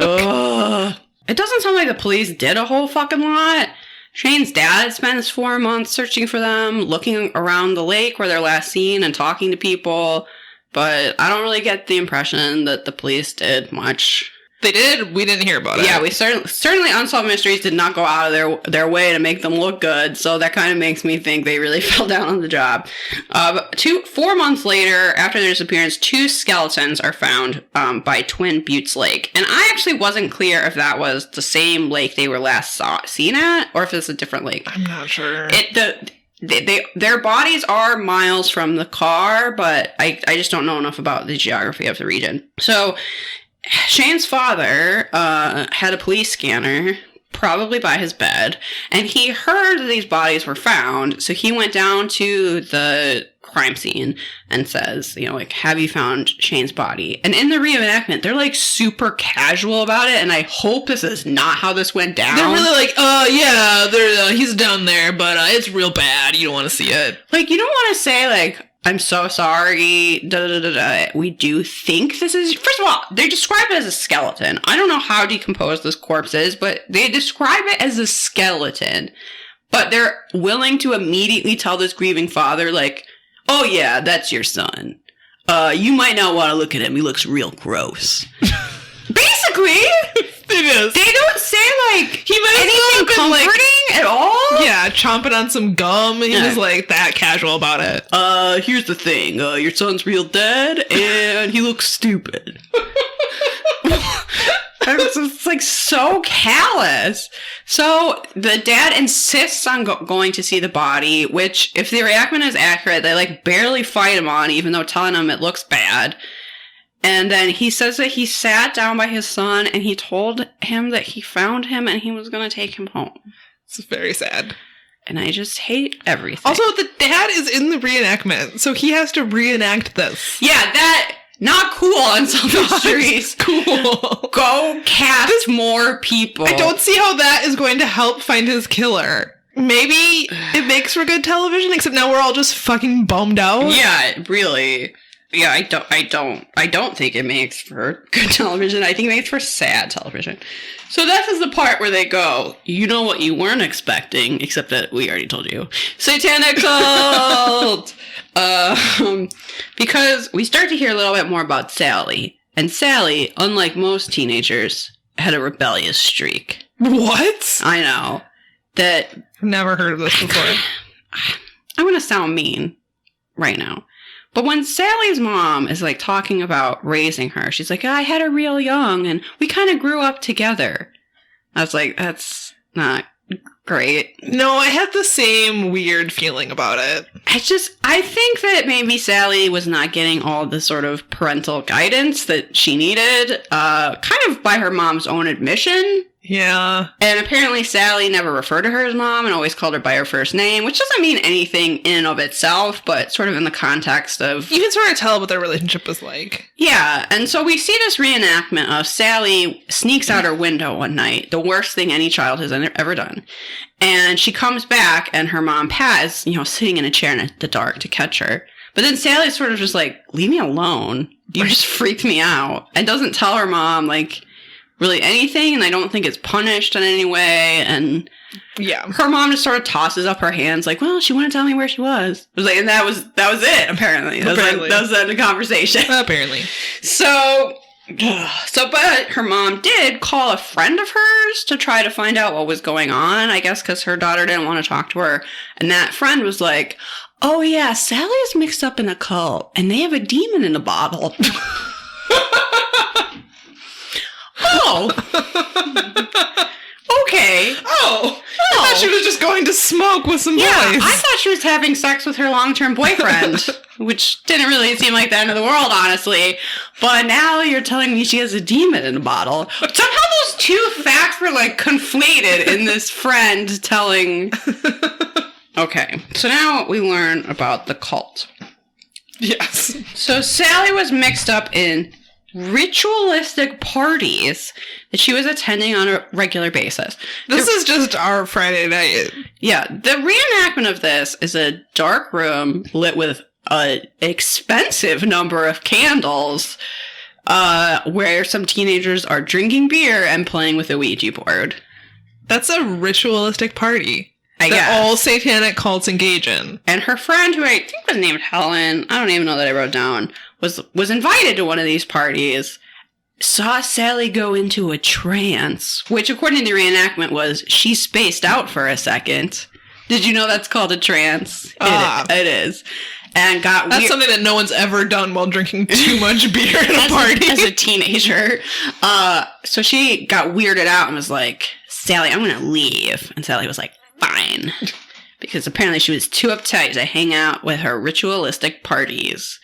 It doesn't sound like the police did a whole fucking lot. Shane's dad spent 4 months searching for them, looking around the lake where they're last seen and talking to people. but I don't really get the impression that the police did much. They did. We didn't hear about it. Yeah, we certainly Unsolved Mysteries did not go out of their way to make them look good. So that kind of makes me think they really fell down on the job. 4 months later, after their disappearance, 2 skeletons are found by Twin Buttes Lake, and I actually wasn't clear if that was the lake they were last seen at, or if it's a different lake. I'm not sure. Their bodies are miles from the car, but I just don't know enough about the geography of the region. So Shane's father had a police scanner, probably by his bed, and he heard that these bodies were found, so he went down to the crime scene and says, have you found Shane's body? And in the reenactment, they're like super casual about it, and I hope this is not how this went down. They're really like, yeah, he's down there, but it's real bad. You don't want to see it. Like, you don't want to say, like, I'm so sorry, we do think this is... First of all, they describe it as a skeleton. I don't know how decomposed this corpse is, but they describe it as a skeleton. But they're willing to immediately tell this grieving father, like, oh yeah, that's your son. You might not want to look at him. He looks real gross. Basically... It is. They don't say, like, he might anything comforting at all. Yeah, chomping on some gum. He was, like, that casual about it. Here's the thing. Your son's real dead, and he looks stupid. It's, like, so callous. So, the dad insists on going to see the body, which, if the reenactment is accurate, they, like, barely fight him on, even though telling him it looks bad. And then he says that he sat down by his son and he told him that he found him and he was going to take him home. It's very sad. And I just hate everything. Also, the dad is in the reenactment, so he has to reenact this. Yeah, that... Not cool, Unsolved Mysteries. Cool. Go cast more people. I don't see how that is going to help find his killer. Maybe it makes for good television, except now we're all just fucking bummed out. Yeah, really... Yeah, I don't think it makes for good television. I think it makes for sad television. So this is the part where they go, you know what you weren't expecting, except that we already told you. Satanic cult! Because we start to hear a little bit more about Sally. And Sally, unlike most teenagers, had a rebellious streak. What? I know. That... I've never heard of this before. I'm going to sound mean right now. But when Sally's mom is, like, talking about raising her, she's like, I had her real young, and we kind of grew up together. I was like, that's not great. No, I had the same weird feeling about it. I think that maybe Sally was not getting all the sort of parental guidance that she needed, kind of by her mom's own admission. Yeah. And apparently Sally never referred to her as mom and always called her by her first name, which doesn't mean anything in and of itself, but sort of in the context of... You can sort of tell what their relationship was like. Yeah, and so we see this reenactment of Sally sneaks out her window one night, the worst thing any child has ever done. And she comes back and her mom, Pat, is, sitting in a chair in the dark to catch her. But then Sally's sort of just like, leave me alone. You just freaked me out. And doesn't tell her mom, like... really anything, and I don't think it's punished in any way, and yeah, her mom just sort of tosses up her hands like, well, she wouldn't tell me where she was. It was like, and that was it, apparently. That was the end of the conversation. Apparently. So, but her mom did call a friend of hers to try to find out what was going on, I guess because her daughter didn't want to talk to her, and that friend was like, oh yeah, Sally is mixed up in a cult, and they have a demon in a bottle. Oh. Okay. Oh. I thought she was just going to smoke with some boys. I thought she was having sex with her long-term boyfriend, which didn't really seem like the end of the world, honestly. But now you're telling me she has a demon in a bottle. Somehow those two facts were, like, conflated in this friend telling... Okay. So now we learn about the cult. Yes. So Sally was mixed up in... ritualistic parties that she was attending on a regular basis. This is just our Friday night. Yeah, the reenactment of this is a dark room lit with an expensive number of candles, where some teenagers are drinking beer and playing with a Ouija board. That's a ritualistic party I guess. That all satanic cults engage in. And her friend, who I think was named Helen, I don't even know that I wrote down, was invited to one of these parties, saw Sally go into a trance, which according to the reenactment was she spaced out for a second. Did you know that's called a trance? It is. And got That's something that no one's ever done while drinking too much beer at a party. As a teenager. So she got weirded out and was like, Sally, I'm going to leave. And Sally was like, fine. Because apparently she was too uptight to hang out with her ritualistic parties.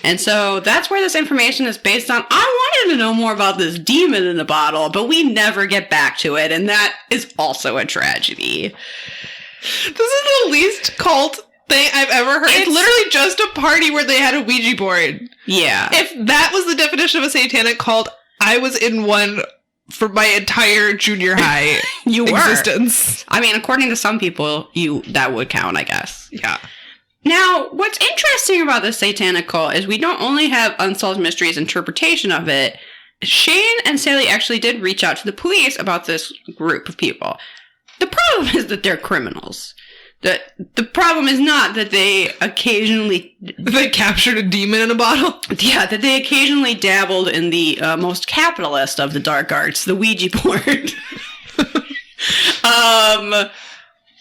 And so that's where this information is based on. I wanted to know more about this demon in the bottle, but we never get back to it. And that is also a tragedy. This is the least cult thing I've ever heard. It's literally just a party where they had a Ouija board. Yeah. If that was the definition of a satanic cult, I was in one for my entire junior high existence. I mean, according to some people, that would count, I guess. Yeah. Now, what's interesting about the satanic cult is we don't only have Unsolved Mysteries interpretation of it. Shane and Sally actually did reach out to the police about this group of people. The problem is that they're criminals. The problem is not that they occasionally... They captured a demon in a bottle? Yeah, that they occasionally dabbled in the most capitalist of the dark arts, the Ouija board.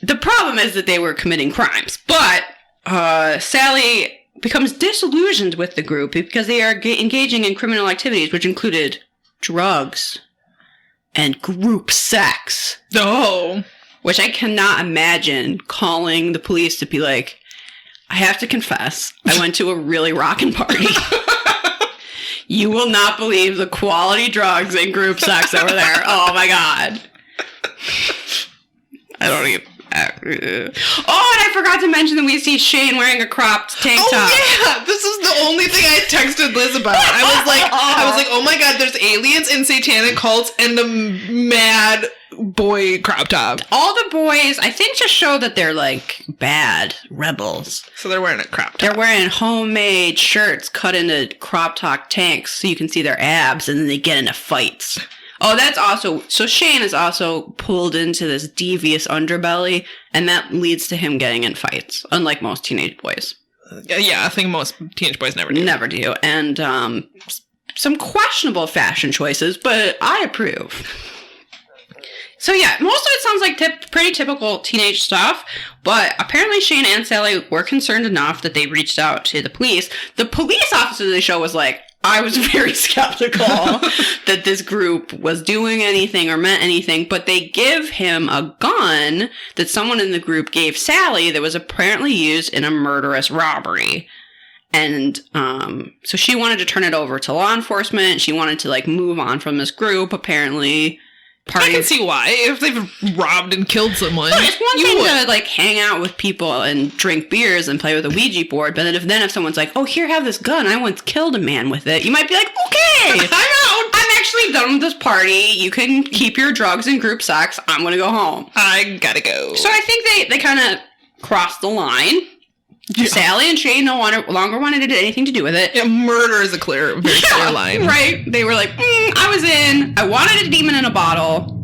The problem is that they were committing crimes. But Sally becomes disillusioned with the group because they are engaging in criminal activities, which included drugs and group sex. Oh. Which I cannot imagine calling the police to be like, I have to confess, I went to a really rockin' party. You will not believe the quality drugs and group sex over there. Oh my God. I don't even... and I forgot to mention that we see Shane wearing a cropped tank top. Oh yeah, this is the only thing I texted Liz about. I was like, oh my God, there's aliens in satanic cults and the mad boy crop top. All the boys, I think, just show that they're like bad rebels. So they're wearing a crop top. They're wearing homemade shirts cut into crop top tanks so you can see their abs, and then they get into fights. Oh, that's also... So Shane is also pulled into this devious underbelly, and that leads to him getting in fights, unlike most teenage boys. Yeah, I think most teenage boys never do. Never do. And some questionable fashion choices, but I approve. So yeah, most of it sounds like pretty typical teenage stuff, but apparently Shane and Sally were concerned enough that they reached out to the police. The police officer of the show was like, I was very skeptical that this group was doing anything or meant anything, but they give him a gun that someone in the group gave Sally that was apparently used in a murderous robbery. And so she wanted to turn it over to law enforcement. She wanted to move on from this group, apparently. I can see why. If they've robbed and killed someone. But it's one thing to hang out with people and drink beers and play with a Ouija board, but then if someone's like, oh, here, have this gun, I once killed a man with it, you might be like, okay, I'm out. I'm actually done with this party. You can keep your drugs and group sex. I'm going to go home. I gotta go. So I think they kind of crossed the line. Yeah. Sally and Shane no longer wanted to do anything to do with it. Yeah, murder is a very clear line. Right. They were like, I was in. I wanted a demon in a bottle.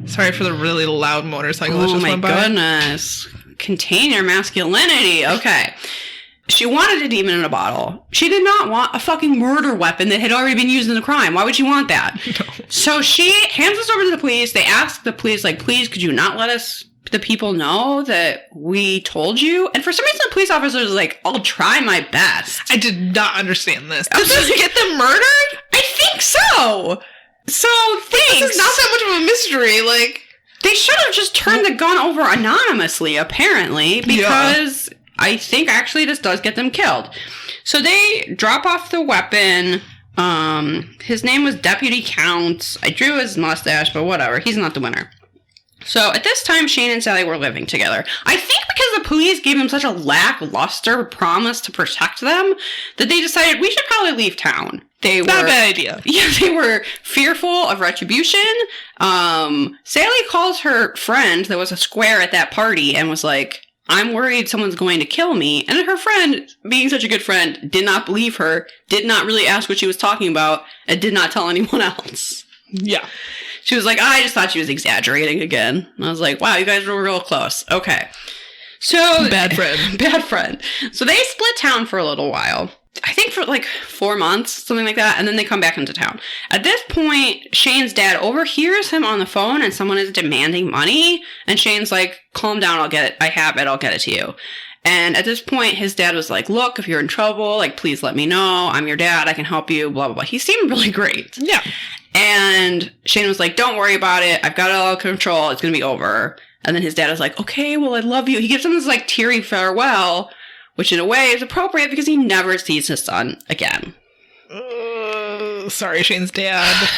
Sorry for the really loud motorcycle that just went by. Oh my goodness. Contain your masculinity. Okay. She wanted a demon in a bottle. She did not want a fucking murder weapon that had already been used in a crime. Why would she want that? No. So she hands this over to the police. They ask the police, please, could you not let the people know that we told you? And for some reason, the police officer was like, I'll try my best. I did not understand this. Did this get them murdered? I think so. So, thanks. This is not that much of a mystery. They should have just turned the gun over anonymously, apparently, because I think actually this does get them killed. So they drop off the weapon. His name was Deputy Count. I drew his mustache, but whatever. He's not the winner. So at this time, Shane and Sally were living together. I think because the police gave them such a lackluster promise to protect them that they decided we should probably leave town. Not a bad idea. Yeah, they were fearful of retribution. Sally calls her friend that was a square at that party and was like, I'm worried someone's going to kill me. And her friend, being such a good friend, did not believe her, did not really ask what she was talking about, and did not tell anyone else. Yeah. She was like, I just thought she was exaggerating again. And I was like, wow, you guys were real close. Okay. So... Bad friend. Bad friend. So they split town for a little while. I think for like 4 months, something like that, and then they come back into town. At this point, Shane's dad overhears him on the phone, and someone is demanding money, and Shane's like, calm down, I'll get it. I have it, I'll get it to you. And at this point, his dad was like, look, if you're in trouble, like, please let me know. I'm your dad, I can help you, blah, blah, blah. He seemed really great. Yeah. And Shane was like, don't worry about it. I've got it all under control. It's going to be over. And then his dad was like, okay, well, I love you. He gives him this like teary farewell, which in a way is appropriate because he never sees his son again. Sorry, Shane's dad.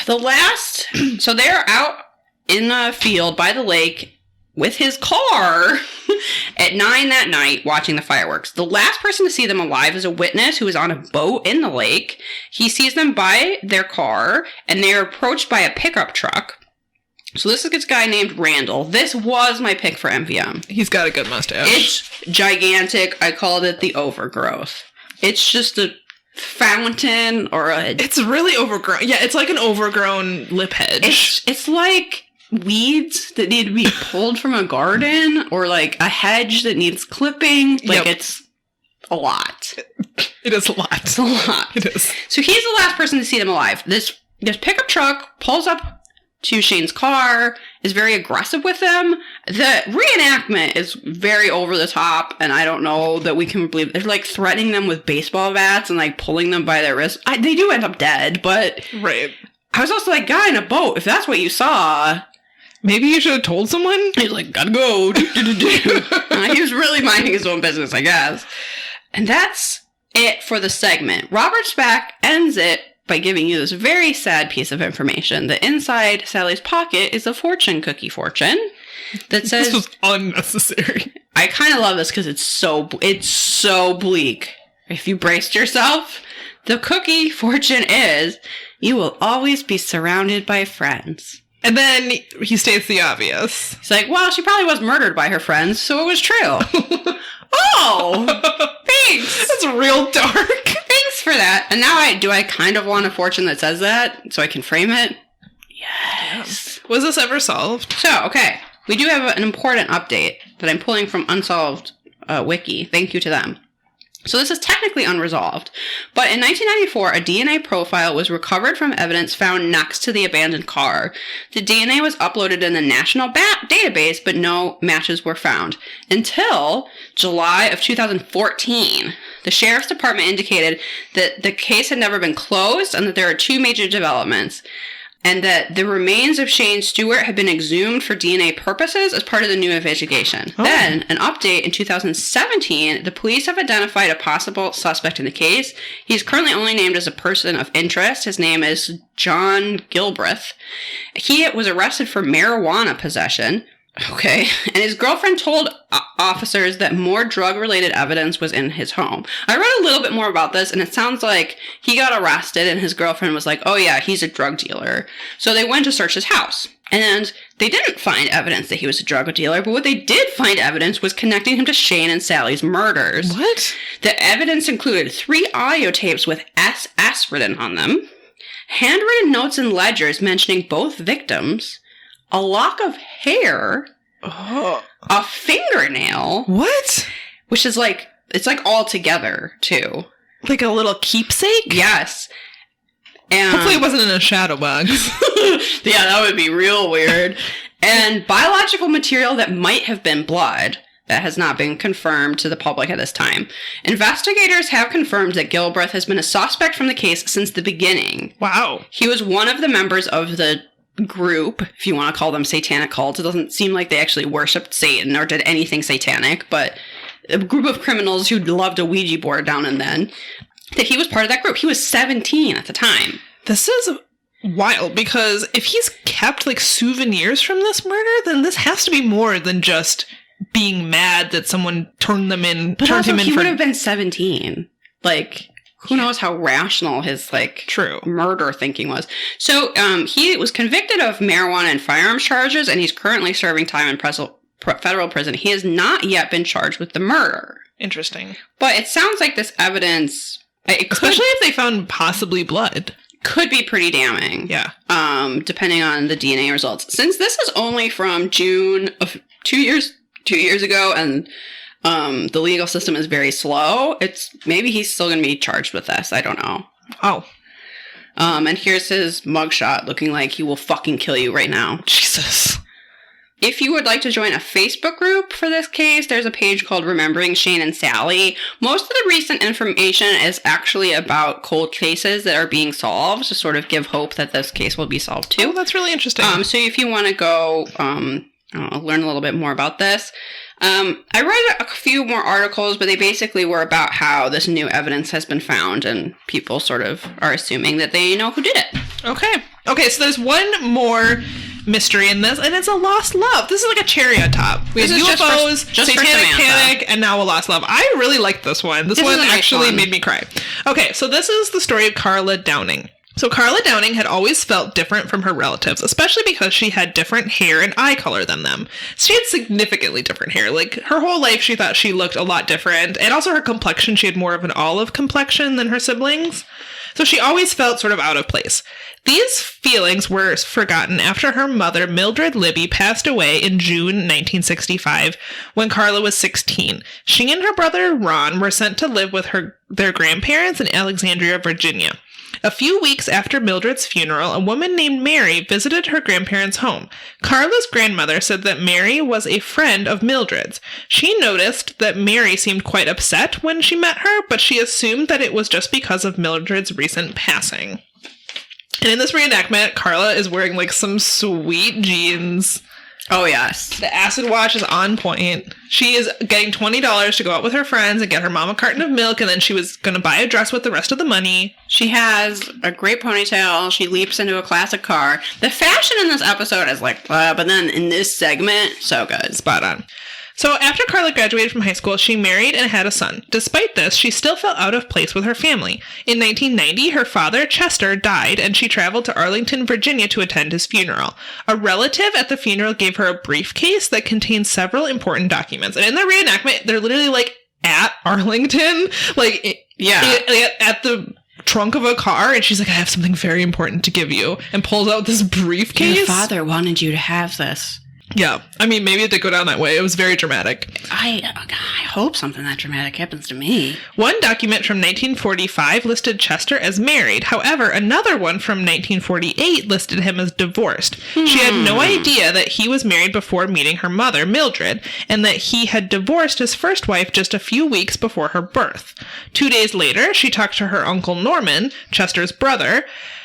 So they're out in the field by the lake with his car at 9 that night watching the fireworks. The last person to see them alive is a witness who is on a boat in the lake. He sees them by their car, and they're approached by a pickup truck. So this is this guy named Randall. This was my pick for MVM. He's got a good mustache. It's gigantic. I called it the overgrowth. It's just a fountain or a... It's really overgrown. Yeah, it's like an overgrown lip hedge. It's like weeds that need to be pulled from a garden, or like a hedge that needs clipping. Like, it's a lot. It is a lot. It's a lot. It is. So he's the last person to see them alive. This pickup truck pulls up to Shane's car, is very aggressive with them. The reenactment is very over the top, and I don't know that we can believe they're like threatening them with baseball bats and like pulling them by their wrists. They do end up dead, but right. I was also like, guy in a boat, if that's what you saw, maybe you should have told someone. He's like, gotta go. He was really minding his own business, I guess. And that's it for the segment. Robert Speck ends it by giving you this very sad piece of information that inside Sally's pocket is a fortune cookie fortune that says... This was unnecessary. I kind of love this because it's so bleak. If you braced yourself, the cookie fortune is, you will always be surrounded by friends. And then he states the obvious. He's like, well, she probably was murdered by her friends, so it was true. Oh, thanks. That's real dark. Thanks for that. And now I kind of want a fortune that says that so I can frame it. Yes. Was this ever solved? So, okay. We do have an important update that I'm pulling from Unsolved Wiki. Thank you to them. So this is technically unresolved, but in 1994, a DNA profile was recovered from evidence found next to the abandoned car. The DNA was uploaded in the national database, but no matches were found. Until July of 2014, the sheriff's department indicated that the case had never been closed and that there are two major developments, and that the remains of Shane Stewart had been exhumed for DNA purposes as part of the new investigation. Oh. Then, an update in 2017, the police have identified a possible suspect in the case. He's currently only named as a person of interest. His name is John Gilbreth. He was arrested for marijuana possession. Okay. And his girlfriend told officers that more drug-related evidence was in his home. I read a little bit more about this, and it sounds like he got arrested, and his girlfriend was like, oh yeah, he's a drug dealer. So they went to search his house. And they didn't find evidence that he was a drug dealer, but what they did find evidence was connecting him to Shane and Sally's murders. What? The evidence included 3 audio tapes with SS written on them, handwritten notes and ledgers mentioning both victims, a lock of hair, a fingernail. What? Which is like, it's like all together, too. Like a little keepsake? Yes. And hopefully it wasn't in a shadow box. Yeah, that would be real weird. And biological material that might have been blood that has not been confirmed to the public at this time. Investigators have confirmed that Gilbreth has been a suspect from the case since the beginning. Wow. He was one of the members of the group, if you want to call them satanic cults. It doesn't seem like they actually worshipped Satan or did anything satanic, but a group of criminals who loved a Ouija board down and then, that he was part of that group. He was 17 at the time. This is wild, because if he's kept like souvenirs from this murder, then this has to be more than just being mad that someone turned him in. But also, he would have been 17. Like, who knows how rational his, like, true murder thinking was. So, he was convicted of marijuana and firearms charges, and he's currently serving time in federal prison. He has not yet been charged with the murder. Interesting. But it sounds like this evidence, especially if they found possibly blood, could be pretty damning. Yeah. Depending on the DNA results. Since this is only from June of 2 years ago, and The legal system is very slow. Maybe he's still going to be charged with this. I don't know. Oh. And here's his mugshot looking like he will fucking kill you right now. Jesus. If you would like to join a Facebook group for this case, there's a page called Remembering Shane and Sally. Most of the recent information is actually about cold cases that are being solved to sort of give hope that this case will be solved too. Oh, that's really interesting. So if you want to go learn a little bit more about this, I read a few more articles, but they basically were about how this new evidence has been found and people sort of are assuming that they know who did it. Okay, so there's one more mystery in this, and it's a lost love. This is like a cherry on top. We have UFOs, satanic panic, and now a lost love. I really like this one. This one actually made me cry. Okay, so this is the story of Carla Downing. So Carla Downing had always felt different from her relatives, especially because she had different hair and eye color than them. She had significantly different hair. Like, her whole life she thought she looked a lot different, and also her complexion, she had more of an olive complexion than her siblings. So she always felt sort of out of place. These feelings were forgotten after her mother, Mildred Libby, passed away in June 1965 when Carla was 16. She and her brother Ron were sent to live with their grandparents in Alexandria, Virginia. A few weeks after Mildred's funeral, a woman named Mary visited her grandparents' home. Carla's grandmother said that Mary was a friend of Mildred's. She noticed that Mary seemed quite upset when she met her, but she assumed that it was just because of Mildred's recent passing. And in this reenactment, Carla is wearing like some sweet jeans. Oh, yes. The acid wash is on point. She is getting $20 to go out with her friends and get her mom a carton of milk, and then she was going to buy a dress with the rest of the money. She has a great ponytail. She leaps into a classic car. The fashion in this episode is like, but then in this segment, so good. Spot on. So after Carla graduated from high school, she married and had a son. Despite this, she still felt out of place with her family. In 1990, her father, Chester, died, and she traveled to Arlington, Virginia to attend his funeral. A relative at the funeral gave her a briefcase that contained several important documents. And in the reenactment, they're literally like at Arlington, like at the trunk of a car, and she's like, I have something very important to give you, and pulls out this briefcase. Your father wanted you to have this. Yeah, I mean, maybe it did go down that way. It was very dramatic. I hope something that dramatic happens to me. One document from 1945 listed Chester as married. However, another one from 1948 listed him as divorced. She had no idea that he was married before meeting her mother, Mildred, and that he had divorced his first wife just a few weeks before her birth. 2 days later, she talked to her uncle Norman, Chester's brother.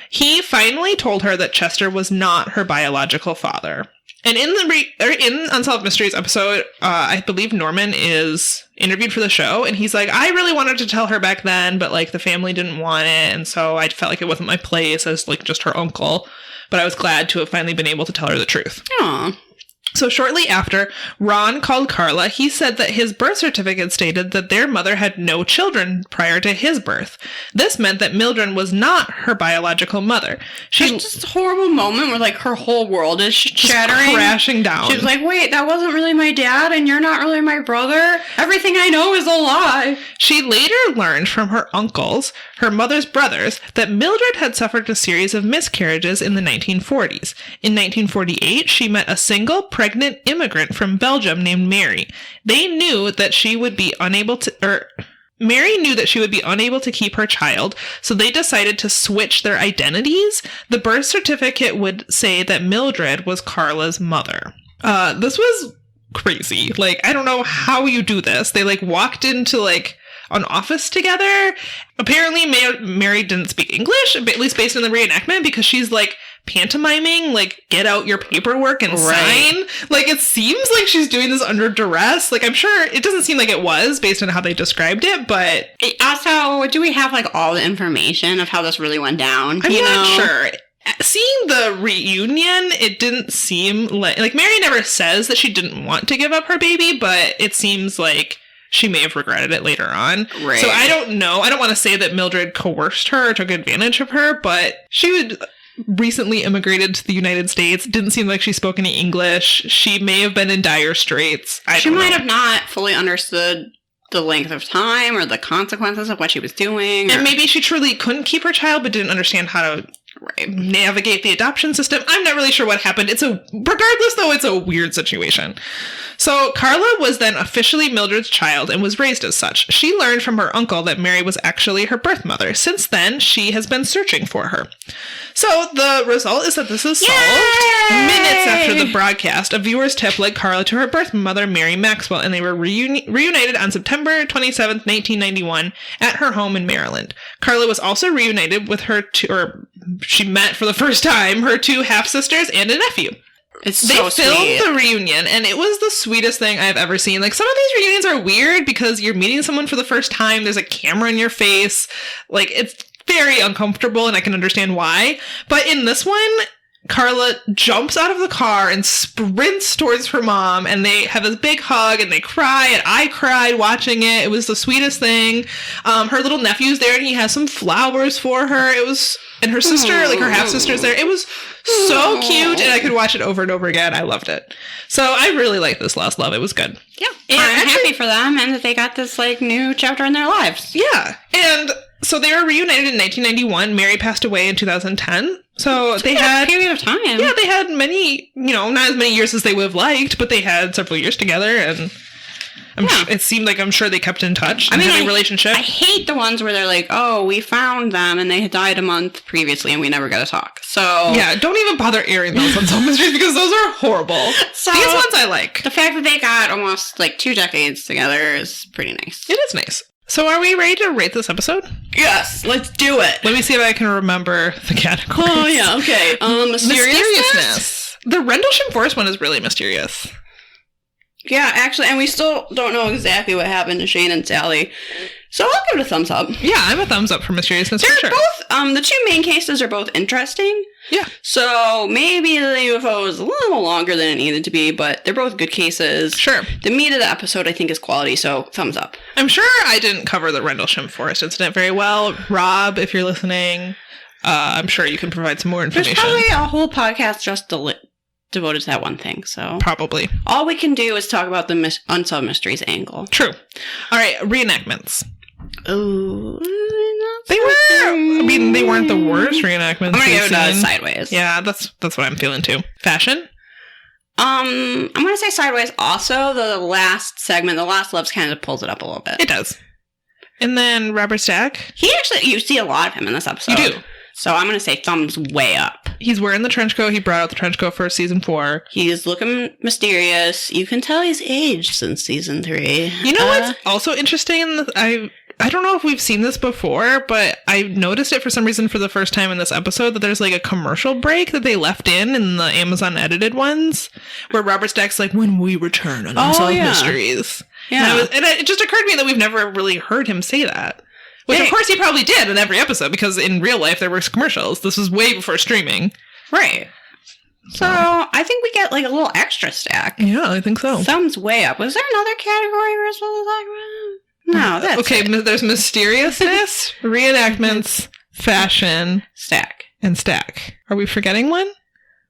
He finally told her that Chester was not her biological father. And in in Unsolved Mysteries episode, I believe Norman is interviewed for the show, and he's like, I really wanted to tell her back then, but like the family didn't want it, and so I felt like it wasn't my place as like just her uncle. But I was glad to have finally been able to tell her the truth. Aww. So shortly after, Ron called Carla. He said that his birth certificate stated that their mother had no children prior to his birth. This meant that Mildred was not her biological mother. She's just a horrible moment where like her whole world is shattering. Crashing down. She's like, wait, that wasn't really my dad and you're not really my brother? Everything I know is a lie. She later learned from her uncles, her mother's brothers, that Mildred had suffered a series of miscarriages in the 1940s. In 1948, she met a single pregnant immigrant from Belgium named Mary. Mary knew that she would be unable to keep her child, so they decided to switch their identities. The birth certificate would say that Mildred was Carla's mother. This was crazy. Like, I don't know how you do this. They like walked into like an office together. Apparently Mary didn't speak English, at least based on the reenactment, because she's like pantomiming, like, get out your paperwork and sign. Like, it seems like she's doing this under duress. Like, I'm sure it doesn't seem like it was based on how they described it, but also, do we have like all the information of how this really went down? I'm not sure. Seeing the reunion, it didn't seem like Mary never says that she didn't want to give up her baby, but it seems like she may have regretted it later on. Right. So I don't know. I don't want to say that Mildred coerced her or took advantage of her, but she would recently immigrated to the United States. Didn't seem like she spoke any English. She may have been in dire straits. She might have not fully understood the length of time or the consequences of what she was doing. And maybe she truly couldn't keep her child, but didn't understand how to navigate the adoption system. I'm not really sure what happened. Regardless, though, it's a weird situation. So Carla was then officially Mildred's child and was raised as such. She learned from her uncle that Mary was actually her birth mother. Since then, she has been searching for her. So the result is that this is solved. Minutes after the broadcast, a viewer's tip led Carla to her birth mother, Mary Maxwell, and they were reunited on September 27th, 1991, at her home in Maryland. Carla was also reunited with she met for the first time her 2 half-sisters and a nephew. They filmed the reunion, and it was the sweetest thing I've ever seen. Like, some of these reunions are weird because you're meeting someone for the first time. There's a camera in your face. Like, it's very uncomfortable, and I can understand why. But in this one, Carla jumps out of the car and sprints towards her mom, and they have this big hug, and they cry, and I cried watching it. It was the sweetest thing. Her little nephew's there, and he has some flowers for her. And her sister, like her half-sister's there. It was so cute, and I could watch it over and over again. I loved it. So I really liked this Lost Love. It was good. Yeah. And I'm happy for them, and that they got this, like, new chapter in their lives. Yeah. And so they were reunited in 1991. Mary passed away in 2010. So they had a period of time. Yeah, they had many, not as many years as they would have liked, but they had several years together, and it seemed like I'm sure they kept in touch and had a relationship. I hate the ones where they're like, oh, we found them and they had died a month previously and we never got to talk. So yeah, don't even bother airing those Unsolved Mysteries because those are horrible. So these ones I like. The fact that they got almost like 2 decades together is pretty nice. It is nice. So are we ready to rate this episode? Yes, let's do it. Let me see if I can remember the categories. Oh, yeah, okay. Mysteriousness? The Rendlesham Forest one is really mysterious. Yeah, actually, and we still don't know exactly what happened to Shane and Sally. So I'll give it a thumbs up. Yeah, I'm a thumbs up for mysteriousness. They're both, the 2 main cases are both interesting. Yeah. So maybe the UFO is a little longer than it needed to be, but they're both good cases. Sure. The meat of the episode, I think, is quality, so thumbs up. I'm sure I didn't cover the Rendlesham Forest incident very well. Rob, if you're listening, I'm sure you can provide some more information. There's probably a whole podcast just devoted to that one thing, so probably all we can do is talk about the Unsolved Mysteries angle. True. All right, reenactments. Oh, they weren't the worst reenactments. I'm gonna go sideways. Yeah, that's what I'm feeling too. Fashion. I'm gonna say sideways. Also, the last segment, the Last Loves, kind of pulls it up a little bit. It does. And then Robert Stack. You see a lot of him in this episode. You do. So I'm going to say thumbs way up. He's wearing the trench coat. He brought out the trench coat for season 4. He's looking mysterious. You can tell he's aged since season 3. You know what's also interesting? I don't know if we've seen this before, but I noticed it for some reason for the first time in this episode that there's like a commercial break that they left in the Amazon edited ones where Robert Stack's like, when we return on Unsolved Mysteries. Yeah. And it just occurred to me that we've never really heard him say that. Which, of course, he probably did in every episode, because in real life, there were commercials. This was way before streaming. Right. So, I think we get, like, a little extra stack. Yeah, I think so. Thumbs way up. Was there another category we're supposed to talk about? No, that's it. There's mysteriousness, reenactments, fashion, stack. And stack. Are we forgetting one?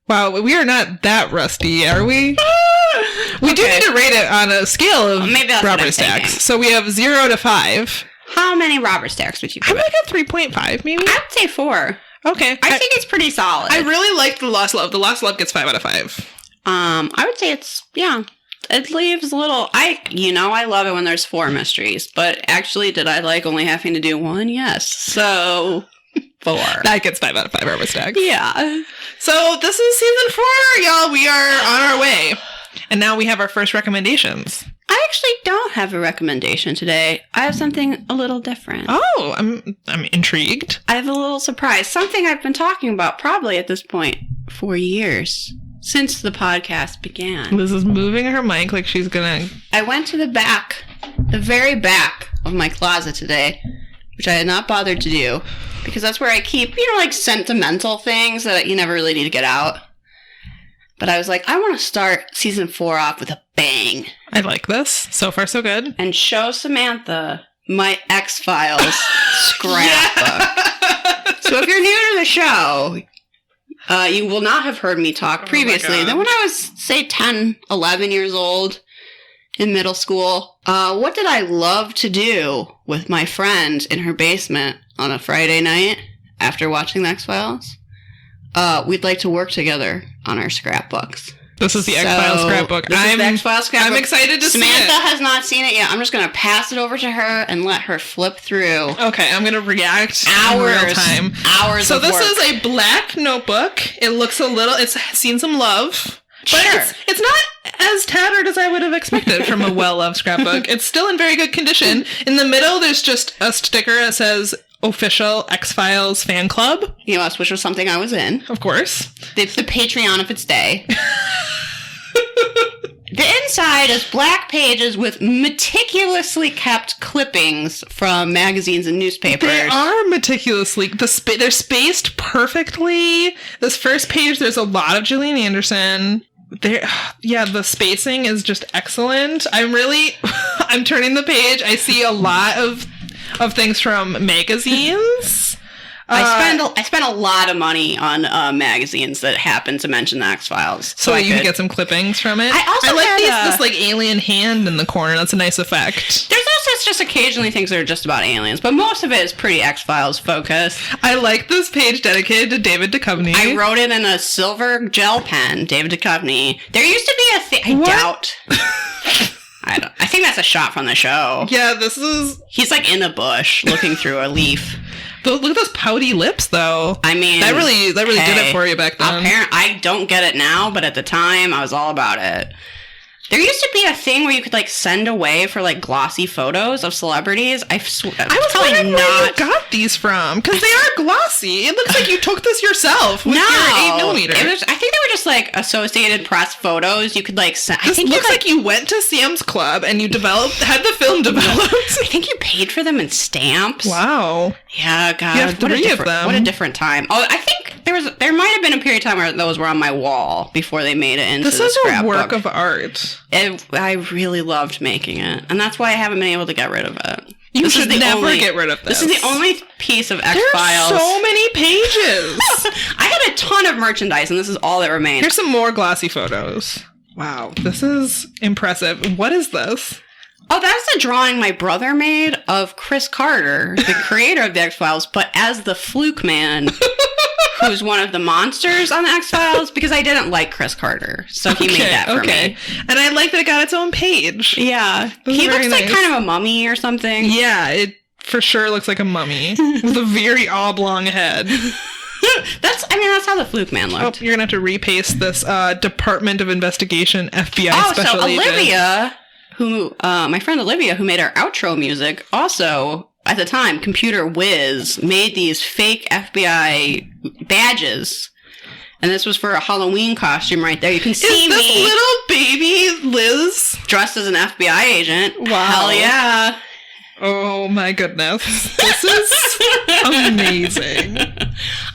Wow, we are not that rusty, are we? We do need to rate it on a scale of Robert Stacks. So we have 0 to 5. How many Robert Stacks would you give it? I would like a 3.5, maybe. I would say 4. Okay. I think it's pretty solid. I really liked The Lost Love. The Lost Love gets 5 out of 5. I would say it leaves a little... I love it when there's 4 mysteries, but actually, did I like only having to do 1? Yes. So, 4. That gets 5 out of 5 Robert Stacks. Yeah. So, this is season 4, y'all. We are on our way. And now we have our first recommendations. I actually don't have a recommendation today. I have something a little different. Oh, I'm intrigued. I have a little surprise. Something I've been talking about probably at this point for years. Since the podcast began. Liz is moving her mic like she's gonna... I went to the very back of my closet today, which I had not bothered to do, because that's where I keep, like sentimental things that you never really need to get out. But I was like, I want to start season 4 off with a bang. I like this. So far, so good. And show Samantha my X-Files scrapbook. So if you're new to the show, you will not have heard me talk previously. Then when I was, say, 10, 11 years old in middle school, what did I love to do with my friend in her basement on a Friday night after watching the X-Files? we'd like to work together on our scrapbooks. This is the X-Files scrapbook. This is the X-Files scrapbook. I'm excited to see it. Samantha has not seen it yet. I'm just going to pass it over to her and let her flip through. Okay, I'm going to react in real time. Hours So of this work. is a black notebook. It looks a little... It's seen some love. But Sure. it's not as tattered as I would have expected from a well-loved scrapbook. It's still in very good condition. In the middle, there's just a sticker that says... Official X-Files fan club. Yes, which was something I was in. Of course. The Patreon of its day. The inside is black pages with meticulously kept clippings from magazines and newspapers. They are meticulously... they're spaced perfectly. This first page, there's a lot of Gillian Anderson. Yeah, the spacing is just excellent. I'm turning the page. I see a lot of things from magazines. I spent a lot of money on magazines that happen to mention the X-Files. So you can get some clippings from it. I like this like alien hand in the corner. That's a nice effect. There's also just occasionally things that are just about aliens, but most of it is pretty X-Files focused. I like this page dedicated to David Duchovny. I wrote it in a silver gel pen, David Duchovny. There used to be a thing. I think that's a shot from the show. Yeah, this is... He's like in a bush looking through a leaf. Look at those pouty lips, though. I mean... That really did it for you back then. I don't get it now, but at the time, I was all about it. There used to be a thing where you could, like, send away for, like, glossy photos of celebrities. I was wondering where you got these from, because they are glossy. It looks like you took this yourself with your 8mm. I think they were just, like, Associated Press photos. You could, like, send... This looks like you went to Sam's Club and you had the film developed. I think you paid for them in stamps. Wow. Yeah, God. You have 3 of them. What a different time. Oh, I think there might have been a period of time where those were on my wall before they made it into the scrapbook. This is a work of art. I really loved making it, and that's why I haven't been able to get rid of it. You should never get rid of this. This is the only piece of X-Files. There's so many pages. I had a ton of merchandise, and this is all that remained. Here's some more glossy photos. Wow, this is impressive. What is this? Oh, that's a drawing my brother made of Chris Carter, the creator of the X-Files, but as the Fluke Man, who's one of the monsters on the X-Files, because I didn't like Chris Carter, so he made that for me. And I like that it got its own page. Yeah. He looks like kind of a mummy or something. Yeah, it for sure looks like a mummy with a very oblong head. That's how the Fluke Man looked. Oh, you're going to have to repaste this Department of Investigation FBI special agent. Olivia... my friend Olivia, who made our outro music, also, at the time, Computer Whiz, made these fake FBI badges. And this was for a Halloween costume right there. You can see me. Is this little baby Liz? Dressed as an FBI agent. Wow. Hell yeah. Oh my goodness. This is amazing.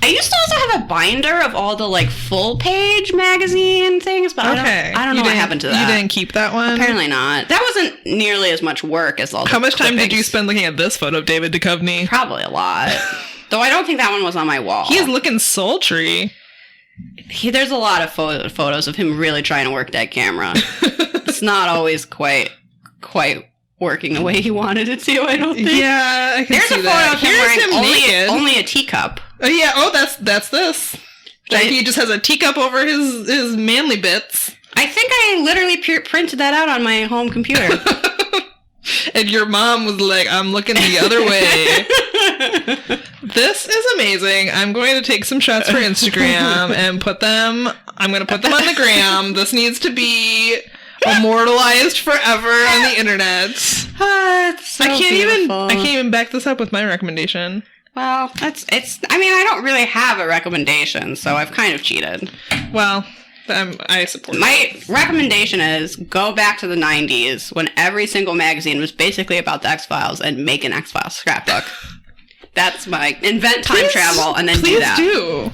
I used to also have a binder of all the, like, full-page magazine things, but I don't know what happened to that. You didn't keep that one? Apparently not. That wasn't nearly as much work as all the How much time clippings. did you spend looking at this photo of David Duchovny? Probably a lot. Though I don't think that one was on my wall. He's looking sultry. There's a lot of photos of him really trying to work that camera. It's not always quite working the way he wanted it to, I don't think. Yeah, I can see that. There's a photo of him wearing naked. only a teacup. That's this. He just has a teacup over his manly bits. I think I literally printed that out on my home computer. And your mom was like, I'm looking the other way. This is amazing. I'm going to take some shots for Instagram and I'm going to put them on the gram. This needs to be immortalized forever on the internet. It's so I beautiful. can't even back this up with my recommendation. Well, I don't really have a recommendation, so I've kind of cheated. Well, I support My recommendation is go back to the 90s when every single magazine was basically about the X-Files and make an X-Files scrapbook. That's my invent time travel and then do that. Please do.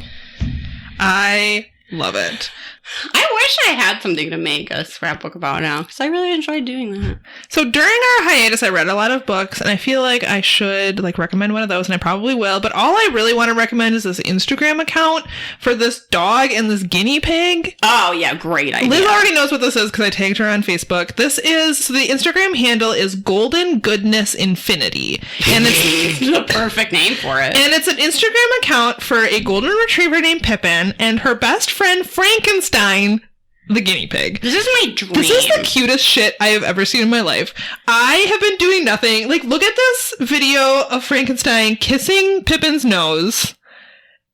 I Love it. I wish I had something to make a scrapbook about now, because I really enjoyed doing that. So during our hiatus, I read a lot of books, and I feel like I should recommend one of those, and I probably will. But all I really want to recommend is this Instagram account for this dog and this guinea pig. Oh yeah, great idea. Liz already knows what this is because I tagged her on Facebook. So the Instagram handle is Golden Goodness Infinity, and it's the perfect name for it. And it's an Instagram account for a golden retriever named Pippin and her best friend Frankenstein, the guinea pig. This is my dream. This is the cutest shit I have ever seen in my life. I have been doing nothing. Look at this video of Frankenstein kissing Pippin's nose.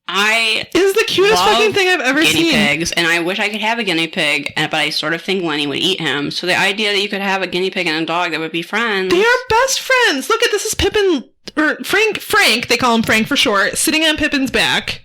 It is the cutest fucking thing I've ever seen. Guinea pigs, and I wish I could have a guinea pig, but I sort of think Lenny would eat him. So the idea that you could have a guinea pig and a dog that would be friends. They are best friends. Look at this is Pippin, or Frank, they call him Frank for short, sitting on Pippin's back.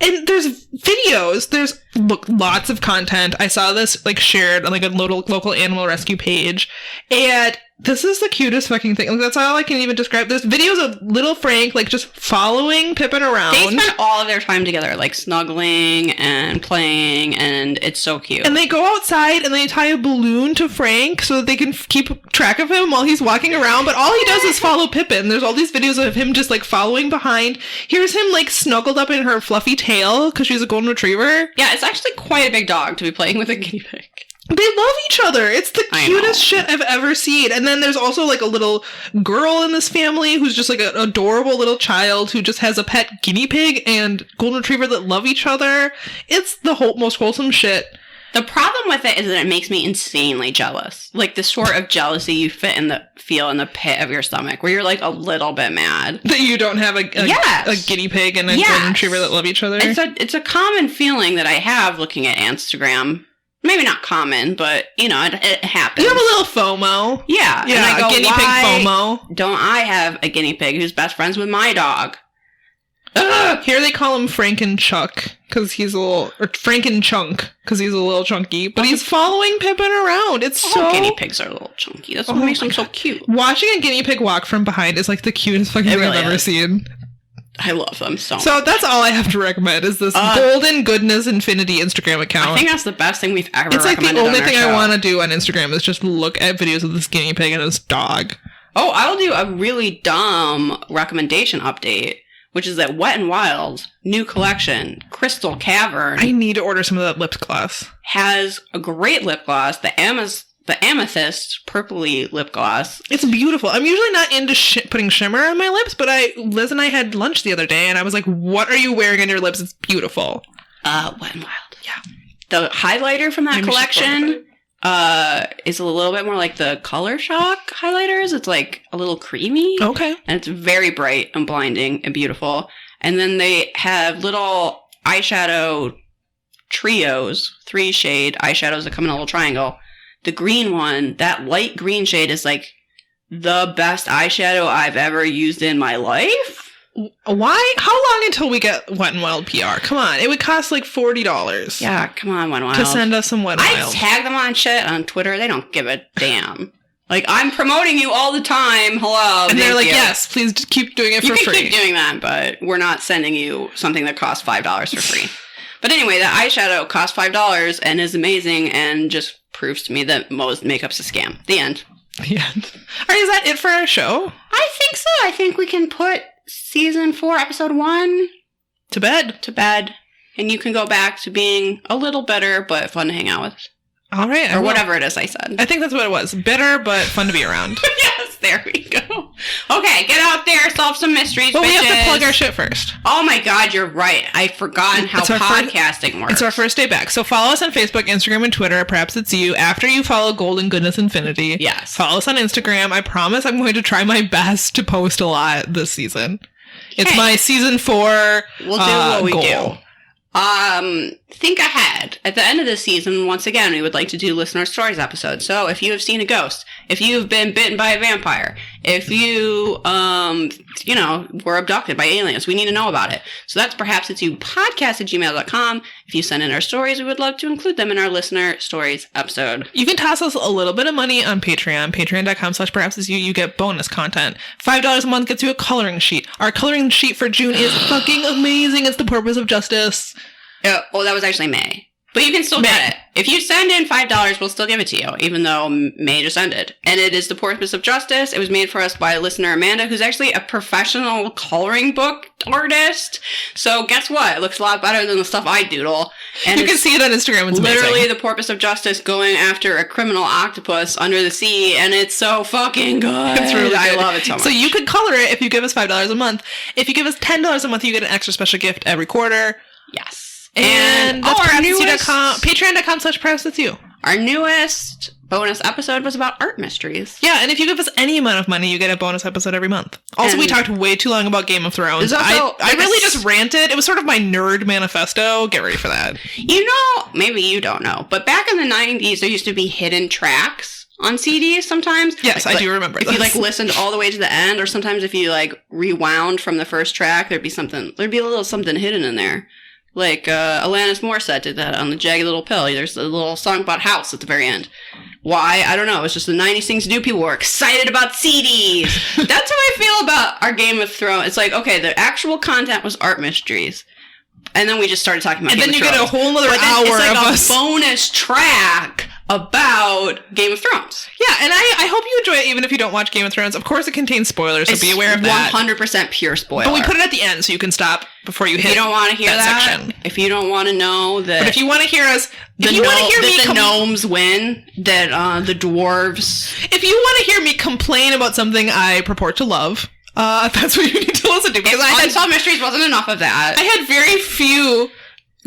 And there's videos, there's lots of content. I saw this shared on a local animal rescue page. And this is the cutest fucking thing. That's all I can even describe. There's videos of little Frank just following Pippin around. They spend all of their time together, snuggling and playing, and it's so cute. And they go outside and they tie a balloon to Frank so that they can keep track of him while he's walking around. But all he does is follow Pippin. There's all these videos of him just following behind. Here's him snuggled up in her fluffy tail because she's a golden retriever. Yeah, it's actually quite a big dog to be playing with a guinea pig. They love each other. It's the cutest shit I've ever seen. And then there's also a little girl in this family who's just an adorable little child who just has a pet guinea pig and golden retriever that love each other. It's the most wholesome shit. The problem with it is that it makes me insanely jealous. The sort of jealousy you feel in the pit of your stomach, where you're a little bit mad that you don't have a guinea pig and a golden retriever that love each other. It's a common feeling that I have looking at Instagram. Maybe not common, but, it happens. You have a little FOMO. Yeah. Yeah, and I go, guinea pig FOMO. Don't I have a guinea pig who's best friends with my dog? Here they call him Frankenchuck, because he's or Frankenchunk, because he's a little chunky. But he's following Pippin around. It's so... guinea pigs are a little chunky. That's what makes them so cute. Watching a guinea pig walk from behind is the cutest fucking thing I've ever seen. I love them so much. So that's all I have to recommend is this Golden Goodness Infinity Instagram account. I think that's the best thing we've ever recommended. It's the only thing I want to do on Instagram is just look at videos of this guinea pig and his dog. Oh, I'll do a really dumb recommendation update, which is that Wet n Wild's new collection, Crystal Cavern. I need to order some of that lip gloss. Has a great lip gloss, the amethyst purpley lip gloss. It's beautiful. I'm usually not into putting shimmer on my lips, but Liz and I had lunch the other day, and I was like, what are you wearing on your lips? It's beautiful. Wet n Wild. Yeah. The highlighter from that collection is a little bit more like the Color Shock highlighters. It's a little creamy. Okay. And it's very bright and blinding and beautiful. And then they have little eyeshadow trios, 3-shade eyeshadows that come in a little triangle. The green one, that light green shade is the best eyeshadow I've ever used in my life. Why? How long until we get Wet n Wild PR? Come on. It would cost $40. Yeah, come on, Wet n Wild. To send us some Wet n Wild. I tag them on shit on Twitter. They don't give a damn. I'm promoting you all the time. Hello. And they're yes, please keep doing it for free. You can keep doing that, but we're not sending you something that costs $5 for free. But anyway, that eyeshadow costs $5 and is amazing and just proves to me that most makeup's a scam. The end. The end. All right, is that it for our show? I think so. I think we can put season 4, episode 1 to bed. And you can go back to being a little bitter, but fun to hang out with. All right. Or whatever it is I said. I think that's what it was. Bitter, but fun to be around. Yes, there we go. Okay, get out there, solve some mysteries, but bitches. We have to plug our shit first. Oh my God, you're right. I've forgotten how podcasting works. It's our first day back. So follow us on Facebook, Instagram, and Twitter. Perhaps it's you. After you follow Golden Goodness Infinity. Yes. Follow us on Instagram. I promise I'm going to try my best to post a lot this season. It's my season 4 We'll do what we goal. Do. Think ahead. At the end of this season, once again, we would like to do listener stories episodes. So if you have seen a ghost, if you've been bitten by a vampire, if you, were abducted by aliens, we need to know about it. So that's perhaps it's you podcast@gmail.com. If you send in our stories, we would love to include them in our listener stories episode. You can toss us a little bit of money on Patreon, patreon.com/perhapsitsyou. You get bonus content. $5 a month gets you a coloring sheet. Our coloring sheet for June is fucking amazing. It's the purpose of justice. Well, that was actually May. But you can still get it. If you send in $5, we'll still give it to you, even though May just ended. And it is The Porpoise of Justice. It was made for us by listener Amanda, who's actually a professional coloring book artist. So guess what? It looks a lot better than the stuff I doodle. And you can see it on Instagram. It's literally amazing. The Porpoise of Justice going after a criminal octopus under the sea, and it's so fucking good. It's really good. I love it so much. So you could color it if you give us $5 a month. If you give us $10 a month, you get an extra special gift every quarter. Yes. And that's patreon.com/ProwsWithYou. Our newest bonus episode was about art mysteries. Yeah, and if you give us any amount of money, you get a bonus episode every month. Also, we talked way too long about Game of Thrones. I really just ranted. It was sort of my nerd manifesto. Get ready for that. You know, maybe you don't know, but back in the 90s, there used to be hidden tracks on CDs sometimes. Yes, I do remember if you listened all the way to the end, or sometimes if you rewound from the first track, there'd be a little something hidden in there. Like, Alanis Morissette did that on the Jagged Little Pill. There's a little song about house at the very end. Why? I don't know. It's just the 90s things to do. People were excited about CDs. That's how I feel about our Game of Thrones. It's like, okay, the actual content was art mysteries. And then we just started talking about Game of Thrones. And then you get a whole other hour of us. It's like a bonus track about Game of Thrones. Yeah, and I hope you enjoy it even if you don't watch Game of Thrones. Of course it contains spoilers, so be aware of that. 100% pure spoiler. But we put it at the end so you can stop before you hit If you don't want to hear that section. If you don't want to know that... But if you want to hear us... the gnomes win, that the dwarves... If you want to hear me complain about something I purport to love... that's what you need to listen to. Because Unsolved Mysteries wasn't enough of that. I had very few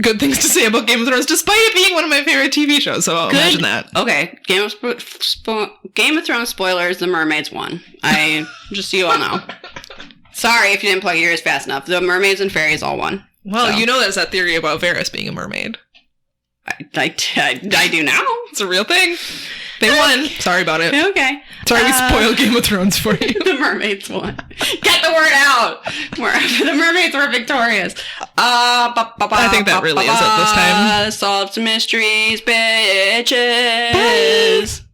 good things to say about Game of Thrones, despite it being one of my favorite TV shows. So imagine that. Okay, Game of Thrones spoilers. The mermaids won. Just so you all know. Sorry if you didn't plug your ears fast enough. The mermaids and fairies all won. Well, you know there's that theory about Varys being a mermaid. I do now. It's a real thing. They won. Sorry about it. Okay. Sorry we spoiled Game of Thrones for you. The mermaids won. Get the word out. The mermaids were victorious. I think that really is it this time. Unsolved Mysteries, bitches. Bye.